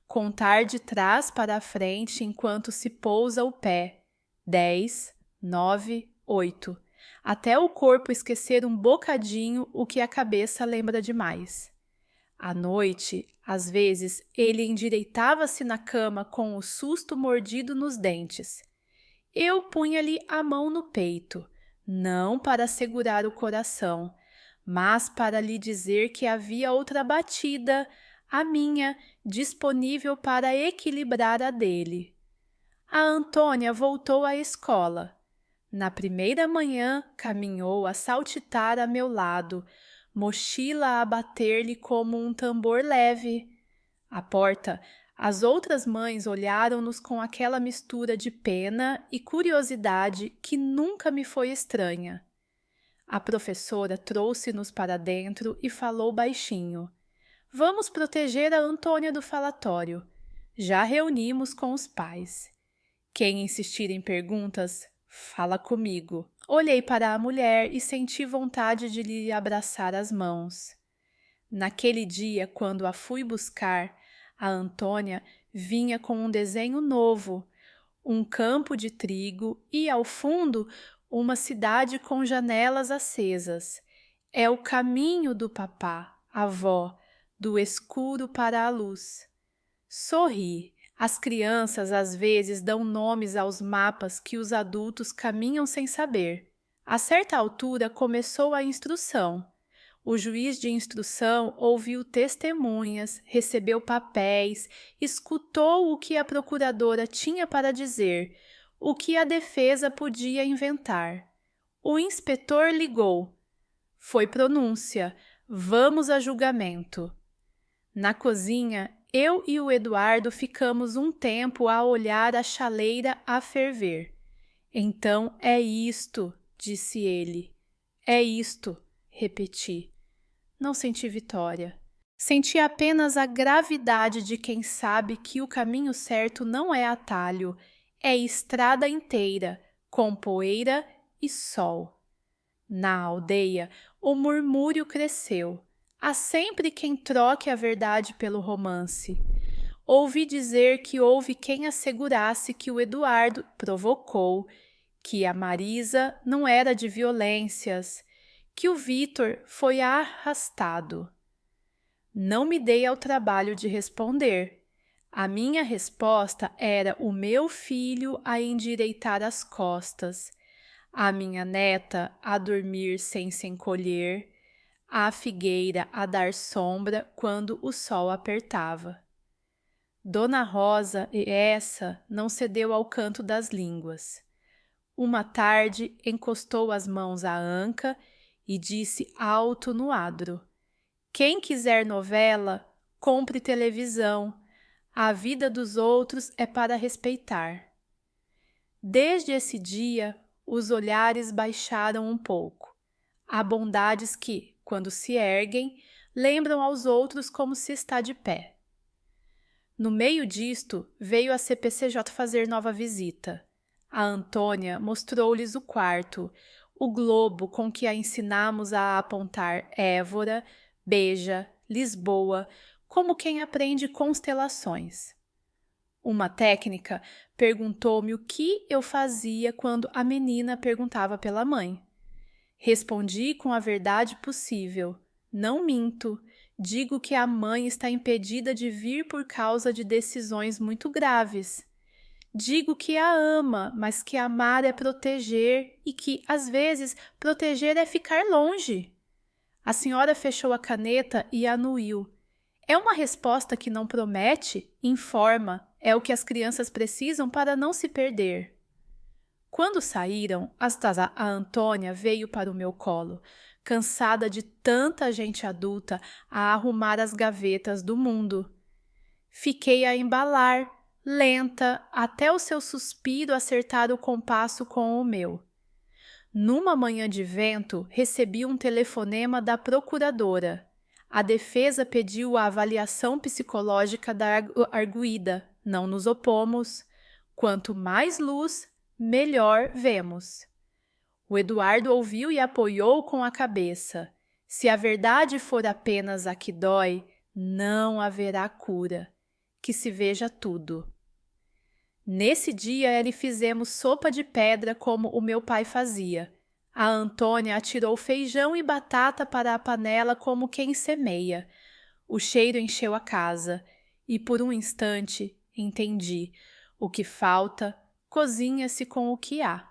Contar de trás para a frente enquanto se pousa o pé. 10, 9, 8. Até o corpo esquecer um bocadinho o que a cabeça lembra demais. À noite, às vezes, ele endireitava-se na cama com o susto mordido nos dentes. Eu punha-lhe a mão no peito, não para segurar o coração, mas para lhe dizer que havia outra batida, a minha, disponível para equilibrar a dele. A Antônia voltou à escola. Na primeira manhã, caminhou a saltitar a meu lado, mochila a bater-lhe como um tambor leve. À porta, as outras mães olharam-nos com aquela mistura de pena e curiosidade que nunca me foi estranha. A professora trouxe-nos para dentro e falou baixinho. Vamos proteger a Antônia do falatório. Já reunimos com os pais. Quem insistir em perguntas, Fala comigo. Olhei para a mulher e senti vontade de lhe abraçar as mãos. Naquele dia, quando a fui buscar, a Antônia vinha com um desenho novo, um campo de trigo e, ao fundo, uma cidade com janelas acesas. É o caminho do papá, avó, do escuro para a luz. Sorri. As crianças às vezes dão nomes aos mapas que os adultos caminham sem saber. A certa altura começou a instrução. O juiz de instrução ouviu testemunhas, recebeu papéis, escutou o que a procuradora tinha para dizer, o que a defesa podia inventar. O inspetor ligou. Foi pronúncia. Vamos a julgamento. Na cozinha, eu e o Eduardo ficamos um tempo a olhar a chaleira a ferver. Então é isto, disse ele. É isto, repeti. Não senti vitória. Senti apenas a gravidade de quem sabe que o caminho certo não é atalho, é estrada inteira, com poeira e sol. Na aldeia, o murmúrio cresceu. Há sempre quem troque a verdade pelo romance. Ouvi dizer que houve quem assegurasse que o Eduardo provocou, que a Marisa não era de violências, que o Vitor foi arrastado. Não me dei ao trabalho de responder. A minha resposta era o meu filho a endireitar as costas, a minha neta a dormir sem se encolher, a figueira a dar sombra quando o sol apertava. Dona Rosa, e essa, não cedeu ao canto das línguas. Uma tarde encostou as mãos à anca e disse alto no adro: quem quiser novela, compre televisão. A vida dos outros é para respeitar. Desde esse dia, os olhares baixaram um pouco. Há bondades que, quando se erguem, lembram aos outros como se está de pé. No meio disto, veio a CPCJ fazer nova visita. A Antônia mostrou-lhes o quarto, o globo com que a ensinamos a apontar Évora, Beja, Lisboa, como quem aprende constelações. Uma técnica perguntou-me o que eu fazia quando a menina perguntava pela mãe. Respondi com a verdade possível. Não minto. Digo que a mãe está impedida de vir por causa de decisões muito graves. Digo que a ama, mas que amar é proteger e que, às vezes, proteger é ficar longe. A senhora fechou a caneta e anuiu. É uma resposta que não promete, informa, é o que as crianças precisam para não se perder. Quando saíram, a Antônia veio para o meu colo, cansada de tanta gente adulta a arrumar as gavetas do mundo. Fiquei a embalar, lenta, até o seu suspiro acertar o compasso com o meu. Numa manhã de vento, recebi um telefonema da procuradora. A defesa pediu a avaliação psicológica da arguida. Não nos opomos. Quanto mais luz, melhor vemos. O Eduardo ouviu e apoiou com a cabeça. Se a verdade for apenas a que dói, não haverá cura. Que se veja tudo. Nesse dia, lhe fizemos sopa de pedra como o meu pai fazia. A Antônia atirou feijão e batata para a panela como quem semeia. O cheiro encheu a casa e, por um instante, entendi. O que falta, cozinha-se com o que há.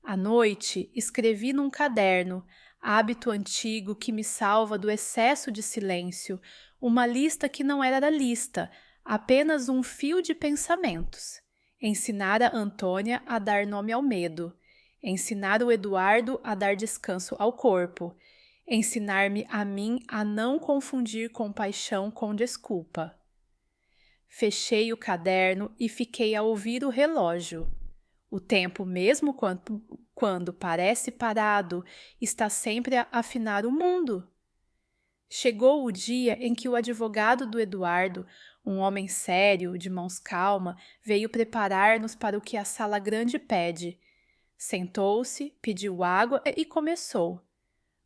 À noite, escrevi num caderno, hábito antigo que me salva do excesso de silêncio, uma lista que não era lista, apenas um fio de pensamentos. Ensinar a Antônia a dar nome ao medo. Ensinar o Eduardo a dar descanso ao corpo. Ensinar-me a mim a não confundir compaixão com desculpa. Fechei o caderno e fiquei a ouvir o relógio. O tempo, mesmo quando parece parado, está sempre a afinar o mundo. Chegou o dia em que o advogado do Eduardo, um homem sério, de mãos calmas, veio preparar-nos para o que a sala grande pede. Sentou-se, pediu água e começou.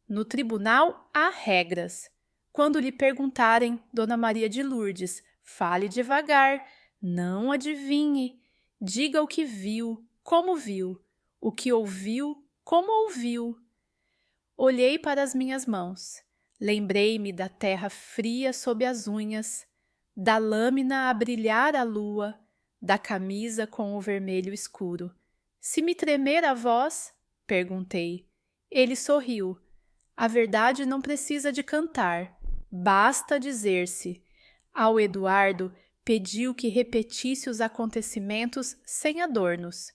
No tribunal há regras. Quando lhe perguntarem, Dona Maria de Lourdes, fale devagar, não adivinhe. Diga o que viu, como viu, o que ouviu, como ouviu. Olhei para as minhas mãos. Lembrei-me da terra fria sob as unhas, da lâmina a brilhar a lua, da camisa com o vermelho escuro. Se me tremer a voz? Perguntei. Ele sorriu. A verdade não precisa de cantar, basta dizer-se. Ao Eduardo, pediu que repetisse os acontecimentos sem adornos.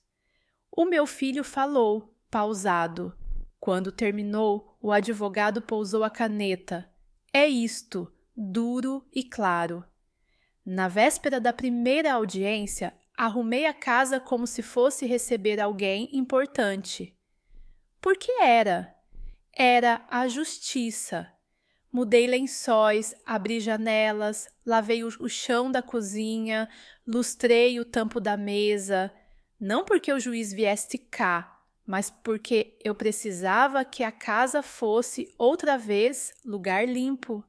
O meu filho falou, pausado. Quando terminou, o advogado pousou a caneta. É isto, duro e claro. Na véspera da primeira audiência, arrumei a casa como se fosse receber alguém importante. Por que era? Era a justiça. Mudei lençóis, abri janelas, lavei o chão da cozinha, lustrei o tampo da mesa. Não porque o juiz viesse cá, mas porque eu precisava que a casa fosse outra vez lugar limpo.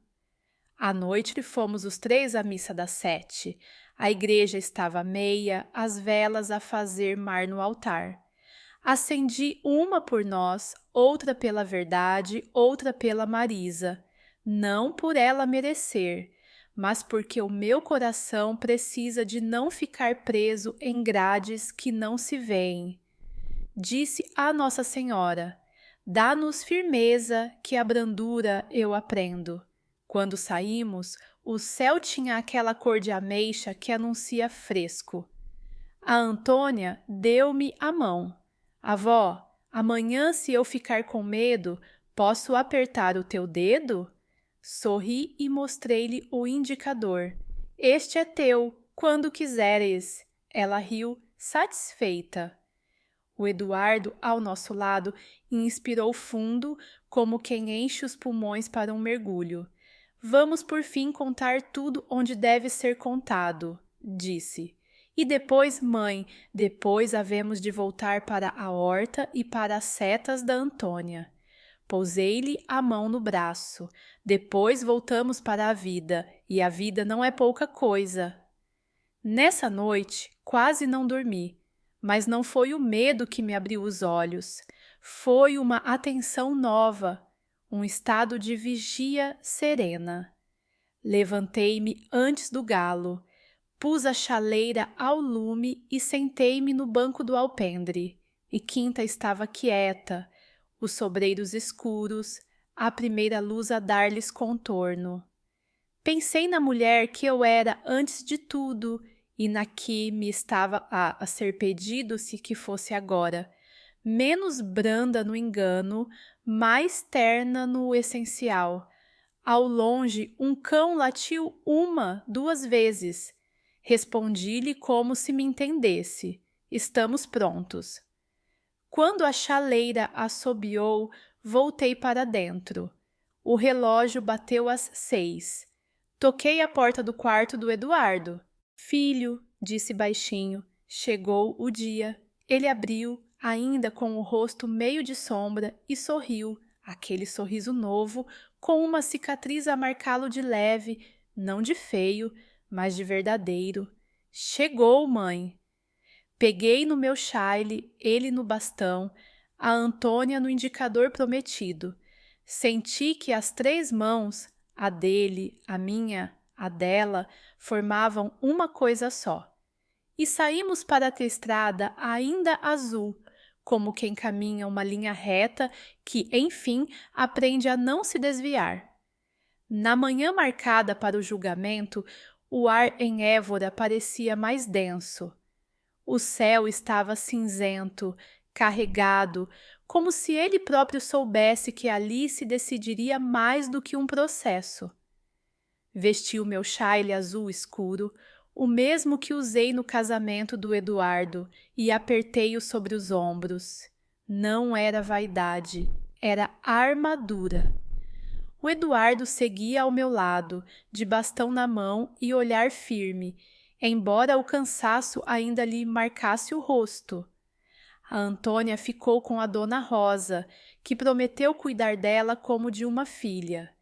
À noite fomos os 3 à missa das 7. A igreja estava meia, as velas a fazer mar no altar. Acendi uma por nós, outra pela verdade, outra pela Marisa. Não por ela merecer, mas porque o meu coração precisa de não ficar preso em grades que não se veem. Disse a Nossa Senhora, dá-nos firmeza que a brandura eu aprendo. Quando saímos, o céu tinha aquela cor de ameixa que anuncia fresco. A Antônia deu-me a mão. Avó, amanhã se eu ficar com medo, posso apertar o teu dedo? Sorri e mostrei-lhe o indicador. Este é teu, quando quiseres. Ela riu, satisfeita. O Eduardo, ao nosso lado, inspirou fundo, como quem enche os pulmões para um mergulho. Vamos por fim contar tudo onde deve ser contado, disse. E depois, mãe, depois havemos de voltar para a horta e para as setas da Antônia. Pousei-lhe a mão no braço. Depois voltamos para a vida, e a vida não é pouca coisa. Nessa noite, quase não dormi, mas não foi o medo que me abriu os olhos. Foi uma atenção nova, um estado de vigia serena. Levantei-me antes do galo. Pus a chaleira ao lume e sentei-me no banco do alpendre. E Quinta estava quieta, os sobreiros escuros, a primeira luz a dar-lhes contorno. Pensei na mulher que eu era antes de tudo e na que me estava a ser pedido se que fosse agora, menos branda no engano, mais terna no essencial. Ao longe, um cão latiu 1, 2 vezes. Respondi-lhe como se me entendesse. Estamos prontos. Quando a chaleira assobiou, voltei para dentro. O relógio bateu às 6. Toquei a porta do quarto do Eduardo. Filho, disse baixinho, chegou o dia. Ele abriu, ainda com o rosto meio de sombra, e sorriu, aquele sorriso novo, com uma cicatriz a marcá-lo de leve, não de feio, mas de verdadeiro. Chegou, mãe. Peguei no meu chale, ele no bastão, a Antônia no indicador prometido. Senti que as 3 mãos, a dele, a minha, a dela, formavam uma coisa só. E saímos para a estrada ainda azul, como quem caminha uma linha reta que, enfim, aprende a não se desviar. Na manhã marcada para o julgamento, o ar em Évora parecia mais denso. O céu estava cinzento, carregado, como se ele próprio soubesse que ali se decidiria mais do que um processo. Vesti o meu chale azul escuro, o mesmo que usei no casamento do Eduardo, e apertei-o sobre os ombros. Não era vaidade, era armadura. O Eduardo seguia ao meu lado, de bastão na mão e olhar firme, embora o cansaço ainda lhe marcasse o rosto. A Antônia ficou com a Dona Rosa, que prometeu cuidar dela como de uma filha.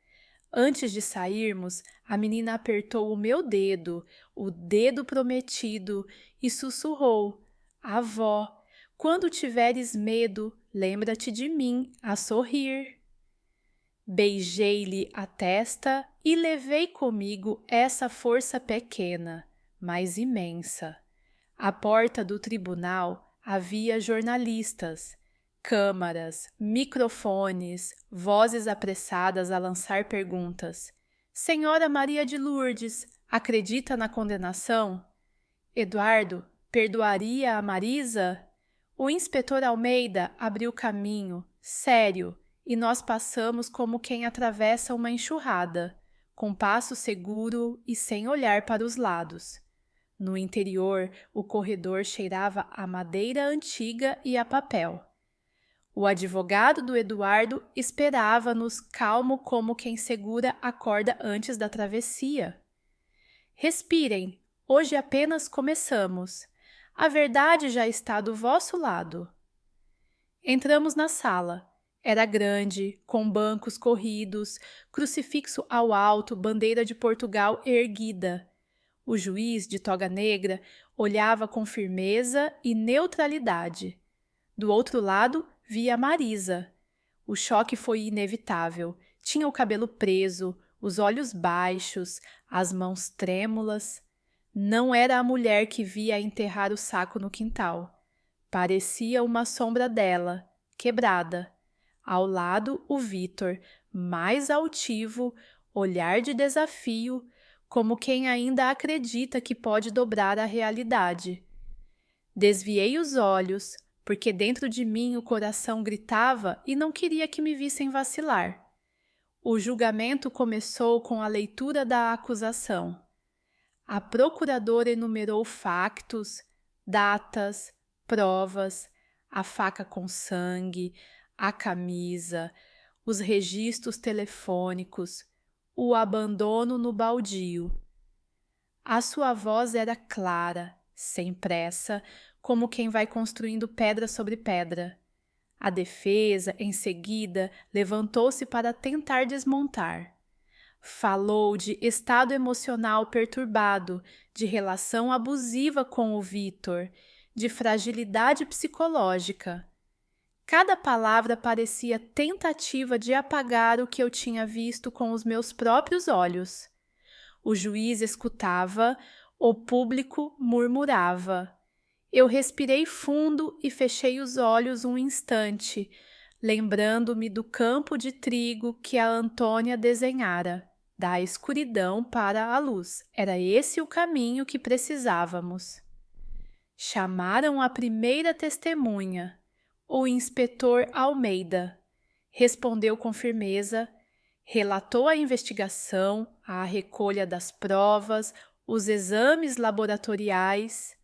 Antes de sairmos, a menina apertou o dedo prometido, e sussurrou: Avó, quando tiveres medo, lembra-te de mim a sorrir. Beijei-lhe a testa e levei comigo essa força pequena, mas imensa. À porta do tribunal havia jornalistas, câmaras, microfones, vozes apressadas a lançar perguntas. Senhora Maria de Lourdes, acredita na condenação? Eduardo, perdoaria a Marisa? O inspetor Almeida abriu caminho, sério, e nós passamos como quem atravessa uma enxurrada, com passo seguro e sem olhar para os lados. No interior, o corredor cheirava a madeira antiga e a papel. O advogado do Eduardo esperava-nos calmo como quem segura a corda antes da travessia. Respirem, hoje apenas começamos. A verdade já está do vosso lado. Entramos na sala. Era grande, com bancos corridos, crucifixo ao alto, bandeira de Portugal erguida. O juiz, de toga negra, olhava com firmeza e neutralidade. Do outro lado, via Marisa. O choque foi inevitável. Tinha o cabelo preso, os olhos baixos, as mãos trêmulas. Não era a mulher que via enterrar o saco no quintal. Parecia uma sombra dela, quebrada. Ao lado, o Vítor, mais altivo, olhar de desafio, como quem ainda acredita que pode dobrar a realidade. Desviei os olhos, porque dentro de mim o coração gritava e não queria que me vissem vacilar. O julgamento começou com a leitura da acusação. A procuradora enumerou factos, datas, provas, a faca com sangue, a camisa, os registros telefônicos, o abandono no baldio. A sua voz era clara, sem pressa, como quem vai construindo pedra sobre pedra. A defesa, em seguida, levantou-se para tentar desmontar. Falou de estado emocional perturbado, de relação abusiva com o Vítor, de fragilidade psicológica. Cada palavra parecia tentativa de apagar o que eu tinha visto com os meus próprios olhos. O juiz escutava, o público murmurava. Eu respirei fundo e fechei os olhos um instante, lembrando-me do campo de trigo que a Antônia desenhara, da escuridão para a luz. Era esse o caminho que precisávamos. Chamaram a primeira testemunha, o inspetor Almeida. Respondeu com firmeza, relatou a investigação, a recolha das provas, os exames laboratoriais.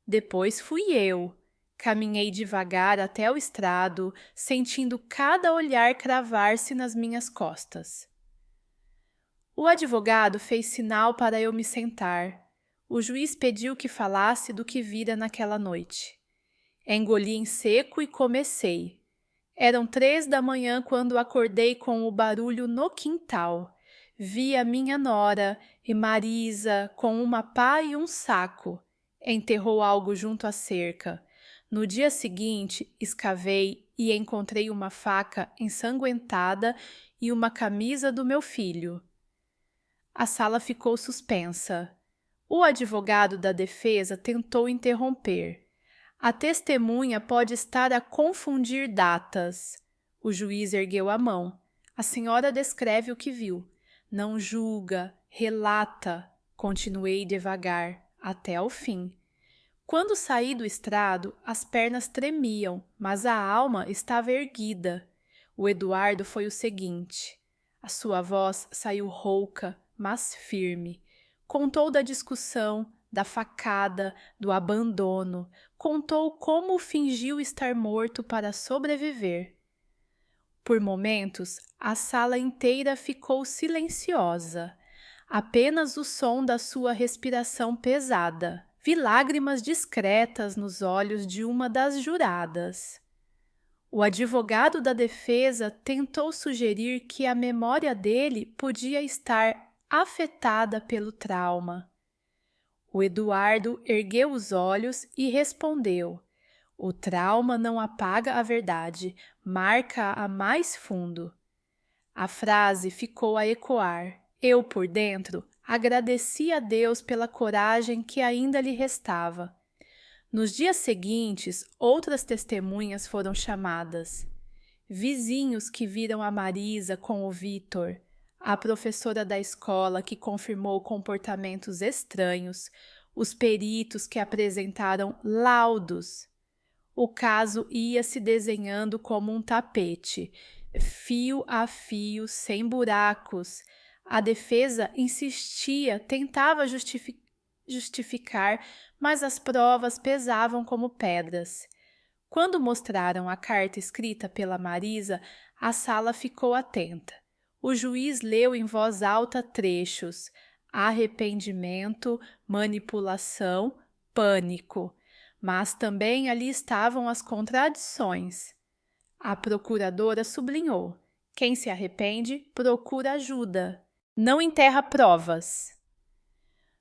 Depois fui eu. Caminhei devagar até o estrado, sentindo cada olhar cravar-se nas minhas costas. O advogado fez sinal para eu me sentar. O juiz pediu que falasse do que vira naquela noite. Engoli em seco e comecei. Eram 3 da manhã quando acordei com o barulho no quintal. Vi a minha nora e Marisa com uma pá e um saco. Enterrou algo junto à cerca. No dia seguinte, escavei e encontrei uma faca ensanguentada e uma camisa do meu filho. A sala ficou suspensa. O advogado da defesa tentou interromper. A testemunha pode estar a confundir datas. O juiz ergueu a mão. A senhora descreve o que viu. Não julga, relata. Continuei devagar, até o fim. Quando saí do estrado, as pernas tremiam, mas a alma estava erguida. O Eduardo foi o seguinte. A sua voz saiu rouca, mas firme. Contou da discussão, da facada, do abandono. Contou como fingiu estar morto para sobreviver. Por momentos, a sala inteira ficou silenciosa. Apenas o som da sua respiração pesada, Vi lágrimas discretas nos olhos de uma das juradas. O advogado da defesa tentou sugerir que a memória dele podia estar afetada pelo trauma. O Eduardo ergueu os olhos e respondeu: "O trauma não apaga a verdade, marca-a mais fundo." A frase ficou a ecoar. Eu, por dentro, agradeci a Deus pela coragem que ainda lhe restava. Nos dias seguintes, outras testemunhas foram chamadas. Vizinhos que viram a Marisa com o Vitor, a professora da escola que confirmou comportamentos estranhos, os peritos que apresentaram laudos. O caso ia se desenhando como um tapete, fio a fio, sem buracos. A defesa insistia, tentava justificar, mas as provas pesavam como pedras. Quando mostraram a carta escrita pela Marisa, a sala ficou atenta. O juiz leu em voz alta trechos: arrependimento, manipulação, pânico. Mas também ali estavam as contradições. A procuradora sublinhou: quem se arrepende procura ajuda, não enterra provas.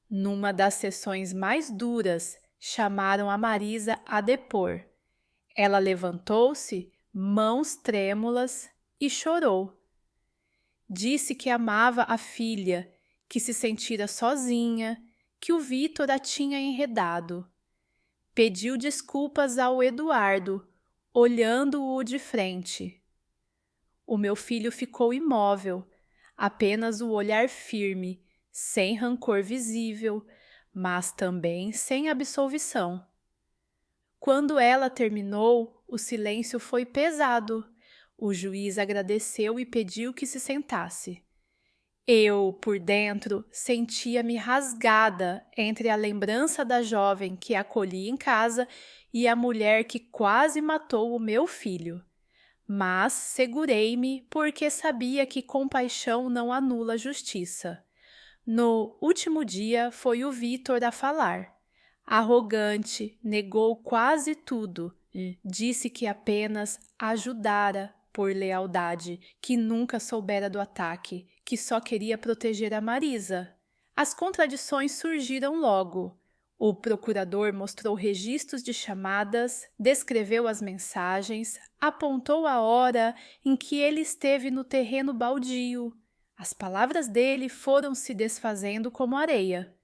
Numa das sessões mais duras, chamaram a Marisa a depor. Ela levantou-se, mãos trêmulas, e chorou. Disse que amava a filha, que se sentira sozinha, que o Vitor a tinha enredado. Pediu desculpas ao Eduardo, olhando-o de frente. O meu filho ficou imóvel, apenas o olhar firme, sem rancor visível, mas também sem absolvição. Quando ela terminou, o silêncio foi pesado. O juiz agradeceu e pediu que se sentasse. Eu, por dentro, sentia-me rasgada entre a lembrança da jovem que acolhi em casa e a mulher que quase matou o meu filho. Mas segurei-me porque sabia que compaixão não anula justiça. No último dia foi o Vitor a falar. Arrogante, negou quase tudo. Disse que apenas ajudara por lealdade, que nunca soubera do ataque, que só queria proteger a Marisa. As contradições surgiram logo. O procurador mostrou registros de chamadas, descreveu as mensagens, apontou a hora em que ele esteve no terreno baldio. As palavras dele foram se desfazendo como areia.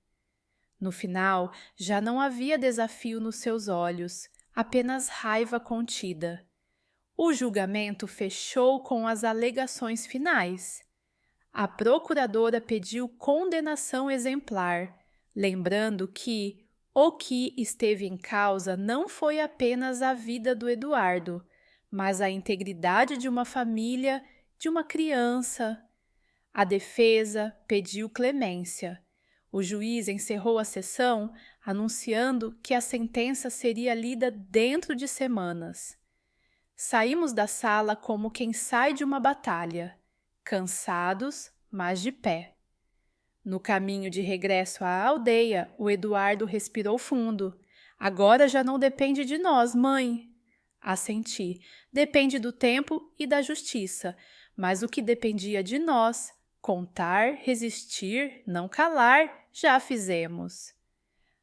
No final, já não havia desafio nos seus olhos, apenas raiva contida. O julgamento fechou com as alegações finais. A procuradora pediu condenação exemplar, lembrando que o que esteve em causa não foi apenas a vida do Eduardo, mas a integridade de uma família, de uma criança. A defesa pediu clemência. O juiz encerrou a sessão anunciando que a sentença seria lida dentro de semanas. Saímos da sala como quem sai de uma batalha, cansados, mas de pé. No caminho de regresso à aldeia, o Eduardo respirou fundo. Agora já não depende de nós, mãe. Assenti. Depende do tempo e da justiça, mas o que dependia de nós, contar, resistir, não calar, já fizemos.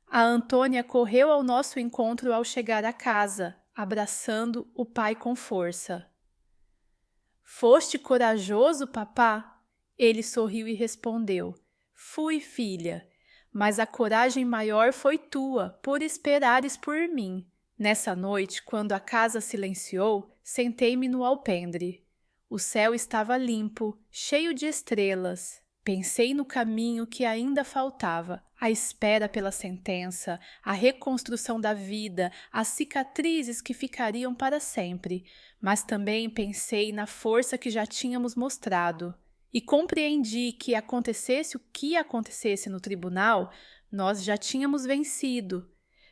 A Antônia correu ao nosso encontro ao chegar à casa, abraçando o pai com força. Foste corajoso, papá? Ele sorriu e respondeu: fui, filha, mas a coragem maior foi tua, por esperares por mim. Nessa noite, quando a casa silenciou, sentei-me no alpendre. O céu estava limpo, cheio de estrelas. Pensei no caminho que ainda faltava, a espera pela sentença, a reconstrução da vida, as cicatrizes que ficariam para sempre, mas também pensei na força que já tínhamos mostrado. E compreendi que acontecesse o que acontecesse no tribunal, nós já tínhamos vencido.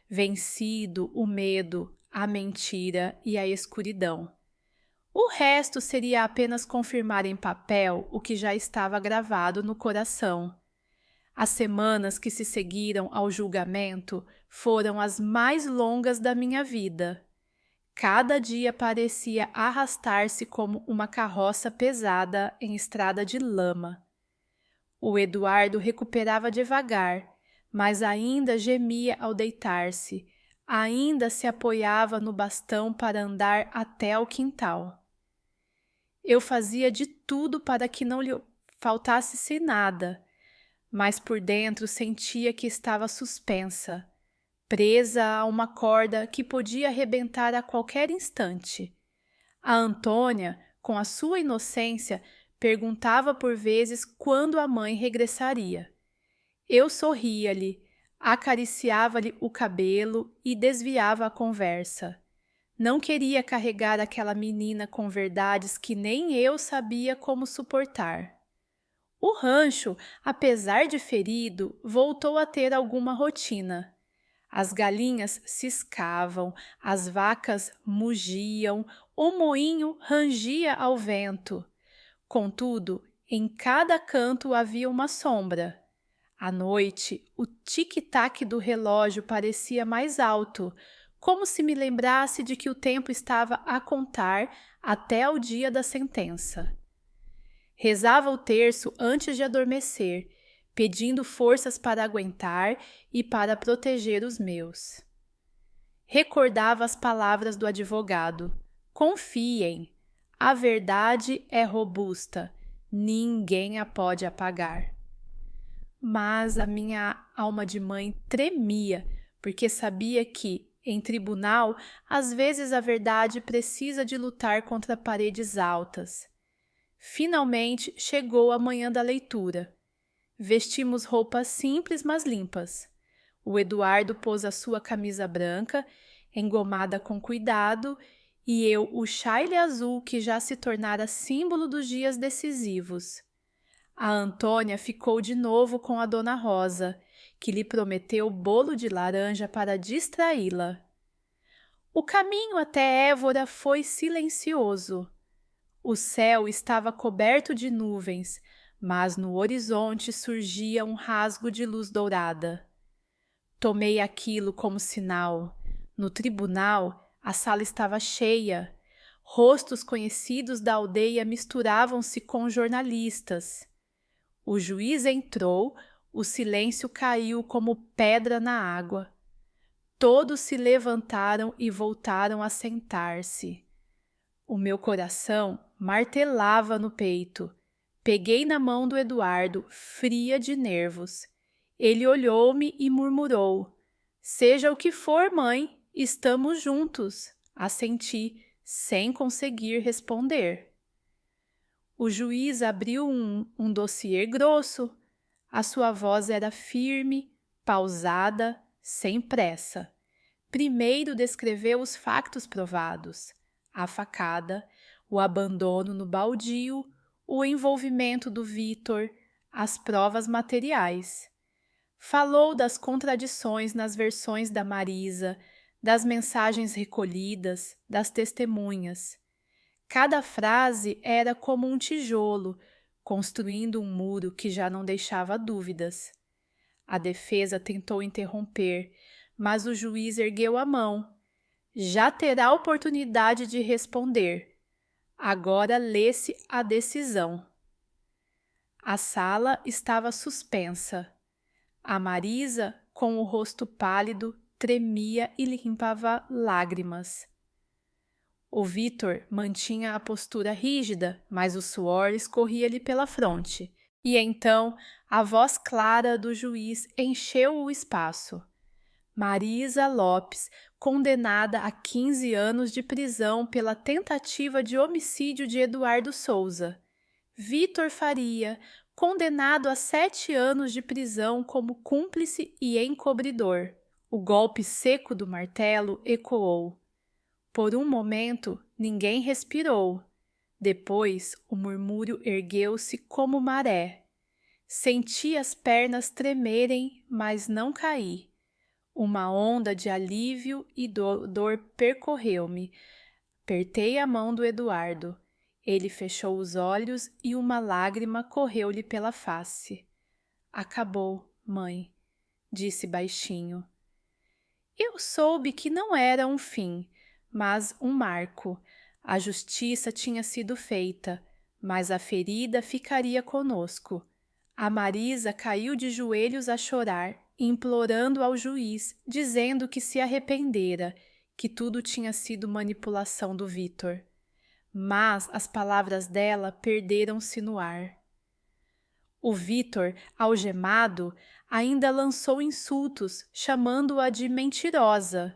Vencido o medo, a mentira e a escuridão. O resto seria apenas confirmar em papel o que já estava gravado no coração. As semanas que se seguiram ao julgamento foram as mais longas da minha vida. Cada dia parecia arrastar-se como uma carroça pesada em estrada de lama. O Eduardo recuperava devagar, mas ainda gemia ao deitar-se, ainda se apoiava no bastão para andar até ao quintal. Eu fazia de tudo para que não lhe faltasse nada, mas por dentro sentia que estava suspensa, presa a uma corda que podia arrebentar a qualquer instante. A Antônia, com a sua inocência, perguntava por vezes quando a mãe regressaria. Eu sorria-lhe, acariciava-lhe o cabelo e desviava a conversa. Não queria carregar aquela menina com verdades que nem eu sabia como suportar. O rancho, apesar de ferido, voltou a ter alguma rotina. As galinhas ciscavam, as vacas mugiam, o moinho rangia ao vento. Contudo, em cada canto havia uma sombra. À noite, o tic-tac do relógio parecia mais alto, como se me lembrasse de que o tempo estava a contar até o dia da sentença. Rezava o terço antes de adormecer, pedindo forças para aguentar e para proteger os meus. Recordava as palavras do advogado: confiem, a verdade é robusta, ninguém a pode apagar. Mas a minha alma de mãe tremia, porque sabia que, em tribunal, às vezes a verdade precisa de lutar contra paredes altas. Finalmente chegou a manhã da leitura. Vestimos roupas simples, mas limpas. O Eduardo pôs a sua camisa branca, engomada com cuidado, e eu o chale azul que já se tornara símbolo dos dias decisivos. A Antônia ficou de novo com a Dona Rosa, que lhe prometeu bolo de laranja para distraí-la. O caminho até Évora foi silencioso. O céu estava coberto de nuvens, mas no horizonte surgia um rasgo de luz dourada. Tomei aquilo como sinal. No tribunal, a sala estava cheia. Rostos conhecidos da aldeia misturavam-se com jornalistas. O juiz entrou, o silêncio caiu como pedra na água. Todos se levantaram e voltaram a sentar-se. O meu coração martelava no peito. Peguei na mão do Eduardo, fria de nervos. Ele olhou-me e murmurou: seja o que for, mãe, estamos juntos. Assenti, sem conseguir responder. O juiz abriu um dossiê grosso. A sua voz era firme, pausada, sem pressa. Primeiro descreveu os factos provados: a facada, o abandono no baldio, o envolvimento do Vitor, as provas materiais. Falou das contradições nas versões da Marisa, das mensagens recolhidas, das testemunhas. Cada frase era como um tijolo, construindo um muro que já não deixava dúvidas. A defesa tentou interromper, mas o juiz ergueu a mão. Já terá oportunidade de responder. Agora lê-se a decisão. A sala estava suspensa. A Marisa, com o rosto pálido, tremia e limpava lágrimas. O Vitor mantinha a postura rígida, mas o suor escorria-lhe pela fronte. E então a voz clara do juiz encheu o espaço. Marisa Lopes, condenada a 15 anos de prisão pela tentativa de homicídio de Eduardo Souza. Vitor Faria, condenado a 7 anos de prisão como cúmplice e encobridor. O golpe seco do martelo ecoou. Por um momento, ninguém respirou. Depois, o murmúrio ergueu-se como maré. Senti as pernas tremerem, mas não caí. Uma onda de alívio e dor percorreu-me. Apertei a mão do Eduardo. Ele fechou os olhos e uma lágrima correu-lhe pela face. Acabou, mãe, disse baixinho. Eu soube que não era um fim, mas um marco. A justiça tinha sido feita, mas a ferida ficaria conosco. A Marisa caiu de joelhos a chorar, implorando ao juiz, dizendo que se arrependera, que tudo tinha sido manipulação do Vitor. Mas as palavras dela perderam-se no ar. O Vitor, algemado, ainda lançou insultos, chamando-a de mentirosa.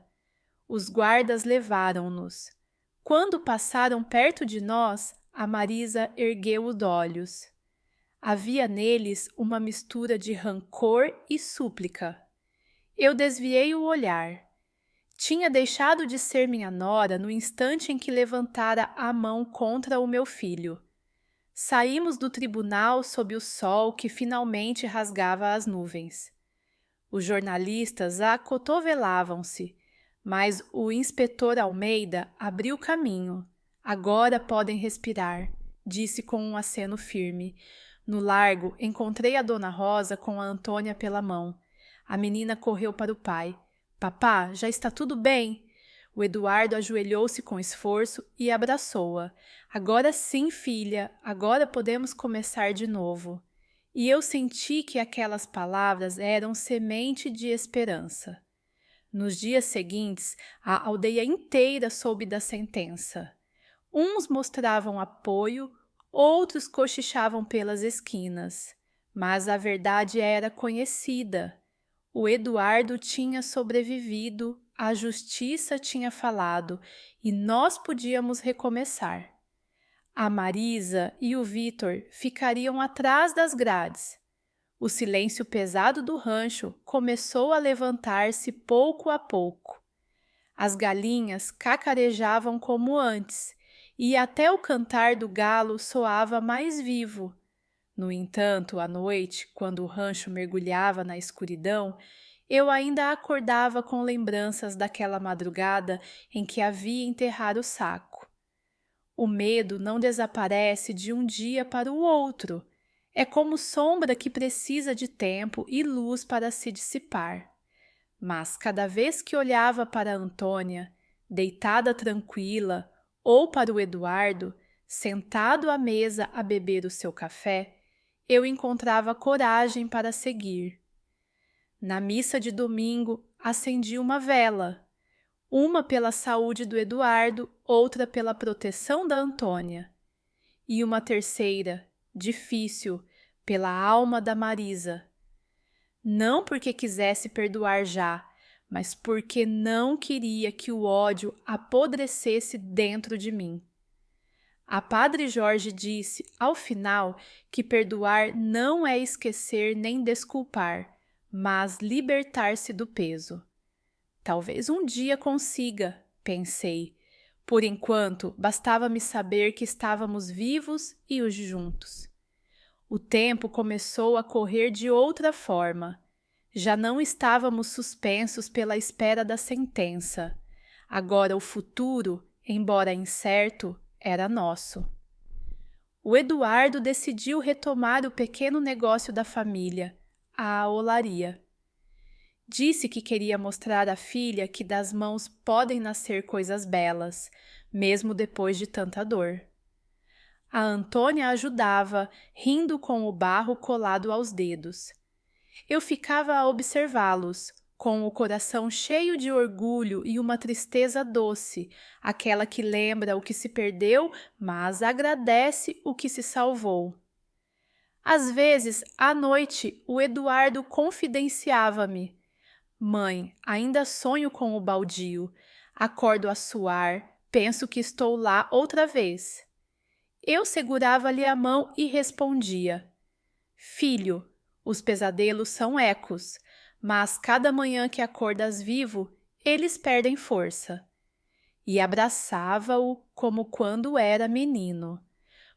Os guardas levaram-nos. Quando passaram perto de nós, a Marisa ergueu os olhos. Havia neles uma mistura de rancor e súplica. Eu desviei o olhar. Tinha deixado de ser minha nora no instante em que levantara a mão contra o meu filho. Saímos do tribunal sob o sol que finalmente rasgava as nuvens. Os jornalistas acotovelavam-se, mas o inspetor Almeida abriu caminho. Agora podem respirar, disse com um aceno firme. No largo, encontrei a Dona Rosa com a Antônia pela mão. A menina correu para o pai. Papá, já está tudo bem? O Eduardo ajoelhou-se com esforço e abraçou-a. Agora sim, filha, agora podemos começar de novo. E eu senti que aquelas palavras eram semente de esperança. Nos dias seguintes, a aldeia inteira soube da sentença. Uns mostravam apoio, outros cochichavam pelas esquinas. Mas a verdade era conhecida. O Eduardo tinha sobrevivido, a justiça tinha falado e nós podíamos recomeçar. A Marisa e o Vitor ficariam atrás das grades. O silêncio pesado do rancho começou a levantar-se pouco a pouco. As galinhas cacarejavam como antes e até o cantar do galo soava mais vivo. No entanto, à noite, quando o rancho mergulhava na escuridão, eu ainda acordava com lembranças daquela madrugada em que havia enterrado o saco. O medo não desaparece de um dia para o outro. É como sombra que precisa de tempo e luz para se dissipar. Mas cada vez que olhava para Antônia, deitada tranquila, ou para o Eduardo, sentado à mesa a beber o seu café, eu encontrava coragem para seguir. Na missa de domingo, acendi uma vela, uma pela saúde do Eduardo, outra pela proteção da Antônia, e uma terceira, difícil, pela alma da Marisa. Não porque quisesse perdoar já, mas porque não queria que o ódio apodrecesse dentro de mim. A Padre Jorge disse, ao final, que perdoar não é esquecer nem desculpar, mas libertar-se do peso. Talvez um dia consiga, pensei. Por enquanto, bastava-me saber que estávamos vivos e os juntos. O tempo começou a correr de outra forma. Já não estávamos suspensos pela espera da sentença. Agora o futuro, embora incerto, era nosso. O Eduardo decidiu retomar o pequeno negócio da família, a olaria. Disse que queria mostrar à filha que das mãos podem nascer coisas belas, mesmo depois de tanta dor. A Antônia ajudava, rindo com o barro colado aos dedos. Eu ficava a observá-los, com o coração cheio de orgulho e uma tristeza doce, aquela que lembra o que se perdeu, mas agradece o que se salvou. Às vezes, à noite, o Eduardo confidenciava-me. Mãe, ainda sonho com o baldio. Acordo a suar, penso que estou lá outra vez. Eu segurava-lhe a mão e respondia: Filho, os pesadelos são ecos, mas cada manhã que acordas vivo, eles perdem força. E abraçava-o como quando era menino.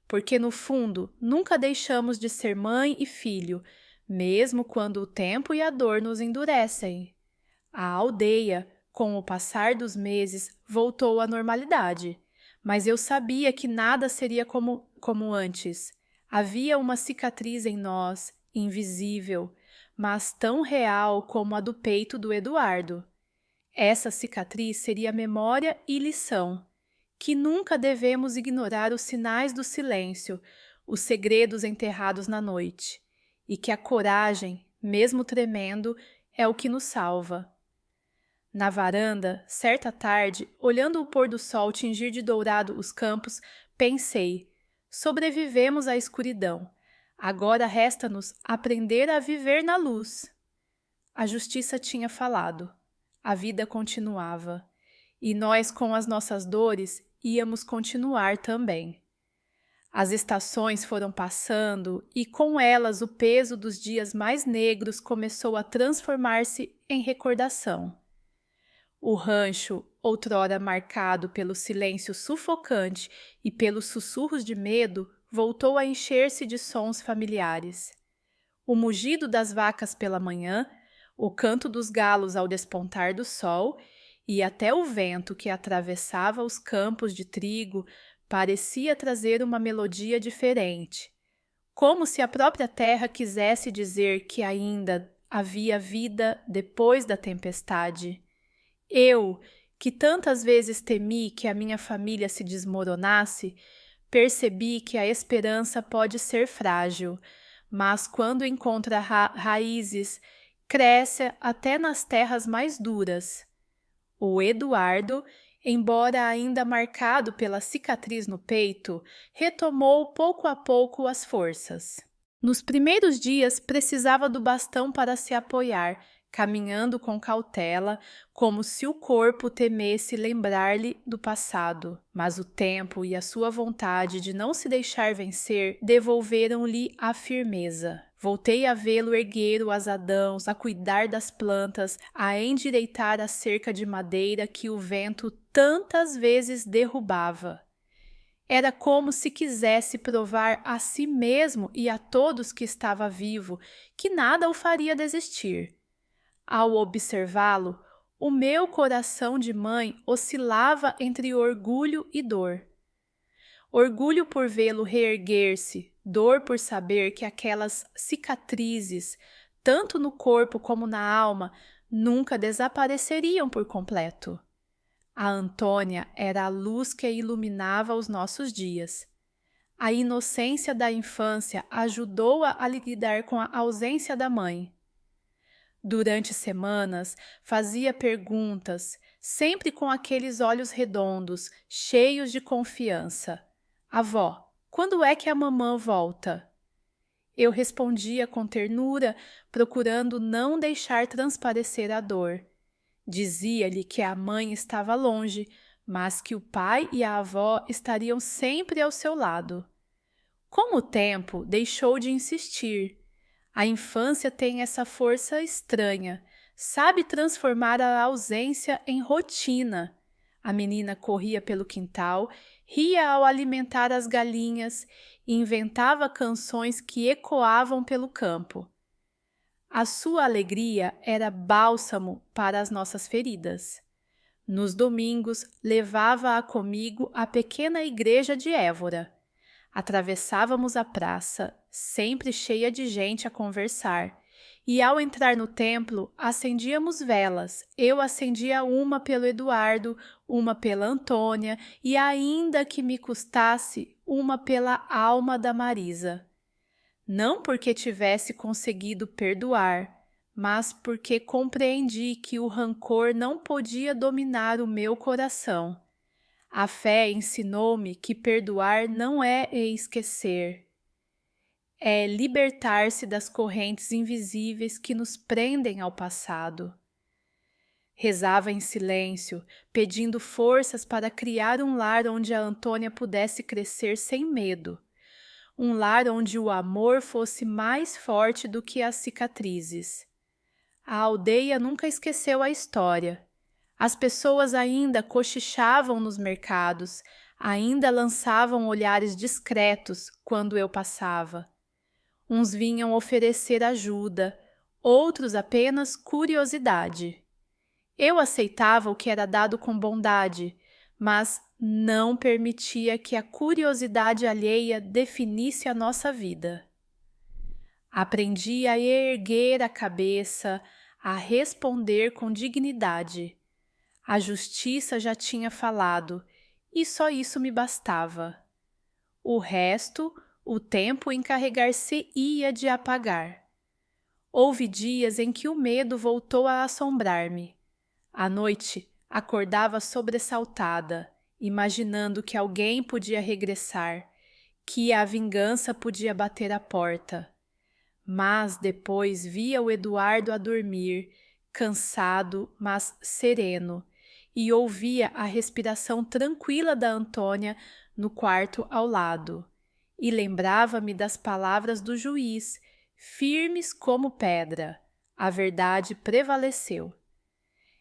Porque no fundo nunca deixamos de ser mãe e filho, mesmo quando o tempo e a dor nos endurecem. A aldeia, com o passar dos meses, voltou à normalidade, mas eu sabia que nada seria como antes. Havia uma cicatriz em nós invisível, mas tão real como a do peito do Eduardo. Essa cicatriz seria memória e lição, que nunca devemos ignorar os sinais do silêncio, os segredos enterrados na noite, e que a coragem, mesmo tremendo, é o que nos salva. Na varanda, certa tarde, olhando o pôr do sol tingir de dourado os campos, pensei: sobrevivemos à escuridão. Agora resta-nos aprender a viver na luz. A justiça tinha falado. A vida continuava. E nós, com as nossas dores, íamos continuar também. As estações foram passando e, com elas, o peso dos dias mais negros começou a transformar-se em recordação. O rancho, outrora marcado pelo silêncio sufocante e pelos sussurros de medo, voltou a encher-se de sons familiares. O mugido das vacas pela manhã, o canto dos galos ao despontar do sol e até o vento que atravessava os campos de trigo parecia trazer uma melodia diferente, como se a própria terra quisesse dizer que ainda havia vida depois da tempestade. Eu, que tantas vezes temi que a minha família se desmoronasse, percebi que a esperança pode ser frágil, mas quando encontra raízes, cresce até nas terras mais duras. O Eduardo, embora ainda marcado pela cicatriz no peito, retomou pouco a pouco as forças. Nos primeiros dias precisava do bastão para se apoiar, caminhando com cautela, como se o corpo temesse lembrar-lhe do passado. Mas o tempo e a sua vontade de não se deixar vencer devolveram-lhe a firmeza. Voltei a vê-lo erguer o azadão, a cuidar das plantas, a endireitar a cerca de madeira que o vento tantas vezes derrubava. Era como se quisesse provar a si mesmo e a todos que estava vivo que nada o faria desistir. Ao observá-lo, o meu coração de mãe oscilava entre orgulho e dor. Orgulho por vê-lo reerguer-se, dor por saber que aquelas cicatrizes, tanto no corpo como na alma, nunca desapareceriam por completo. A Antônia era a luz que iluminava os nossos dias. A inocência da infância ajudou-a a lidar com a ausência da mãe. Durante semanas, fazia perguntas, sempre com aqueles olhos redondos, cheios de confiança. Avó, quando é que a mamã volta? Eu respondia com ternura, procurando não deixar transparecer a dor. Dizia-lhe que a mãe estava longe, mas que o pai e a avó estariam sempre ao seu lado. Com o tempo, deixou de insistir. A infância tem essa força estranha, sabe transformar a ausência em rotina. A menina corria pelo quintal, ria ao alimentar as galinhas e inventava canções que ecoavam pelo campo. A sua alegria era bálsamo para as nossas feridas. Nos domingos, levava-a comigo à pequena igreja de Évora. Atravessávamos a praça, sempre cheia de gente a conversar, e ao entrar no templo, acendíamos velas. Eu acendia uma pelo Eduardo, uma pela Antônia e, ainda que me custasse, uma pela alma da Marisa. Não porque tivesse conseguido perdoar, mas porque compreendi que o rancor não podia dominar o meu coração. A fé ensinou-me que perdoar não é esquecer, é libertar-se das correntes invisíveis que nos prendem ao passado. Rezava em silêncio, pedindo forças para criar um lar onde a Antônia pudesse crescer sem medo. Um lar onde o amor fosse mais forte do que as cicatrizes. A aldeia nunca esqueceu a história. As pessoas ainda cochichavam nos mercados, ainda lançavam olhares discretos quando eu passava. Uns vinham oferecer ajuda, outros apenas curiosidade. Eu aceitava o que era dado com bondade, mas não permitia que a curiosidade alheia definisse a nossa vida. Aprendi a erguer a cabeça, a responder com dignidade. A justiça já tinha falado, e só isso me bastava. O resto, o tempo encarregar-se-ia de apagar. Houve dias em que o medo voltou a assombrar-me. À noite, acordava sobressaltada, imaginando que alguém podia regressar, que a vingança podia bater à porta. Mas depois via o Eduardo a dormir, cansado, mas sereno, e ouvia a respiração tranquila da Antônia no quarto ao lado. E lembrava-me das palavras do juiz, firmes como pedra. A verdade prevaleceu.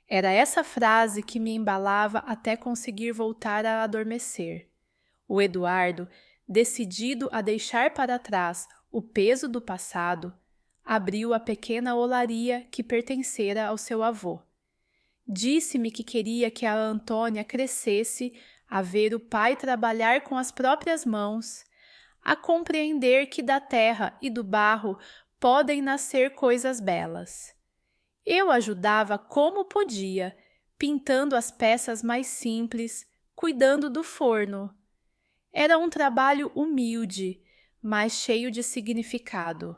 Era essa frase que me embalava até conseguir voltar a adormecer. O Eduardo, decidido a deixar para trás o peso do passado, abriu a pequena olaria que pertencera ao seu avô. Disse-me que queria que a Antônia crescesse a ver o pai trabalhar com as próprias mãos, a compreender que da terra e do barro podem nascer coisas belas. Eu ajudava como podia, pintando as peças mais simples, cuidando do forno. Era um trabalho humilde, mas cheio de significado.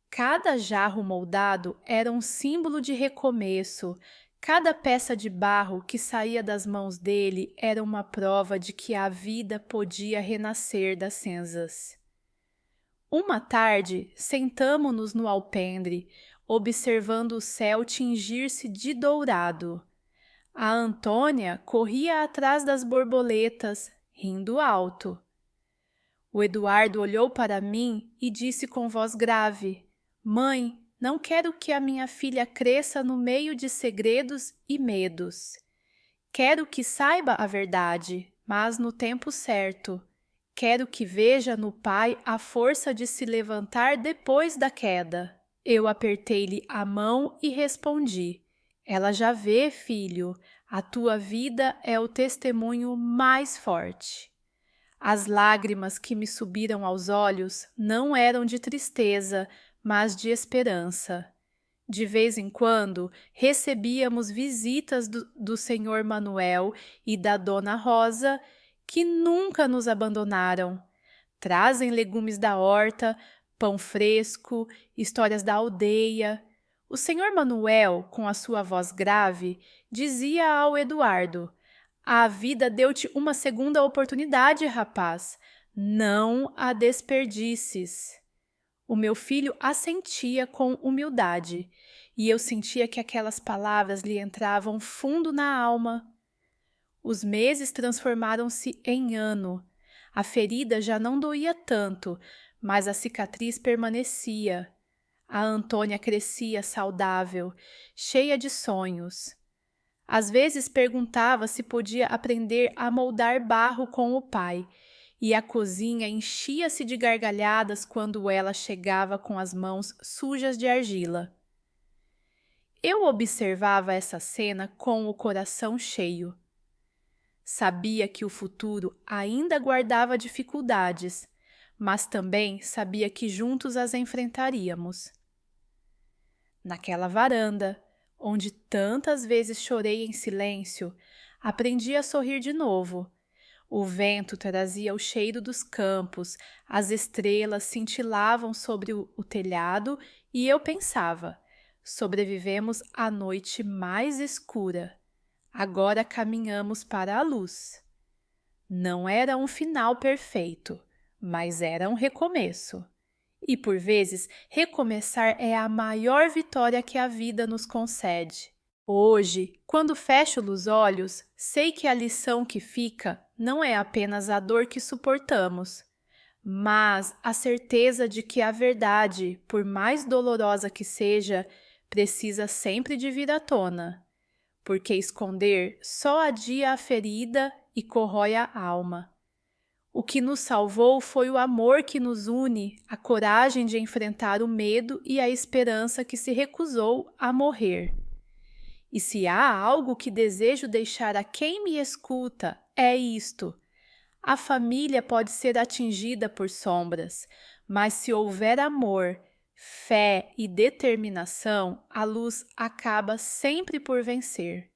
Cada jarro moldado era um símbolo de recomeço, cada peça de barro que saía das mãos dele era uma prova de que a vida podia renascer das cinzas. Uma tarde, sentamo-nos no alpendre, observando o céu tingir-se de dourado. A Antônia corria atrás das borboletas, rindo alto. O Eduardo olhou para mim e disse com voz grave: Mãe, não quero que a minha filha cresça no meio de segredos e medos. Quero que saiba a verdade, mas no tempo certo. Quero que veja no pai a força de se levantar depois da queda. Eu apertei-lhe a mão e respondi: Ela já vê, filho, a tua vida é o testemunho mais forte. As lágrimas que me subiram aos olhos não eram de tristeza, mas de esperança. De vez em quando, recebíamos visitas do senhor Manuel e da dona Rosa, que nunca nos abandonaram. Trazem legumes da horta, pão fresco, histórias da aldeia. O senhor Manuel, com a sua voz grave, dizia ao Eduardo: A vida deu-te uma segunda oportunidade, rapaz. Não a desperdices. O meu filho assentia com humildade, e eu sentia que aquelas palavras lhe entravam fundo na alma. Os meses transformaram-se em ano. A ferida já não doía tanto, mas a cicatriz permanecia. A Antônia crescia saudável, cheia de sonhos. Às vezes perguntava se podia aprender a moldar barro com o pai, e a cozinha enchia-se de gargalhadas quando ela chegava com as mãos sujas de argila. Eu observava essa cena com o coração cheio. Sabia que o futuro ainda guardava dificuldades, mas também sabia que juntos as enfrentaríamos. Naquela varanda, onde tantas vezes chorei em silêncio, aprendi a sorrir de novo. O vento trazia o cheiro dos campos, as estrelas cintilavam sobre o telhado e eu pensava: sobrevivemos à noite mais escura. Agora caminhamos para a luz. Não era um final perfeito, mas era um recomeço. E por vezes, recomeçar é a maior vitória que a vida nos concede. Hoje, quando fecho os olhos, sei que a lição que fica não é apenas a dor que suportamos, mas a certeza de que a verdade, por mais dolorosa que seja, precisa sempre de vir à tona, porque esconder só adia a ferida e corrói a alma. O que nos salvou foi o amor que nos une, a coragem de enfrentar o medo e a esperança que se recusou a morrer. E se há algo que desejo deixar a quem me escuta, é isto: A família pode ser atingida por sombras, mas se houver amor, fé e determinação, a luz acaba sempre por vencer.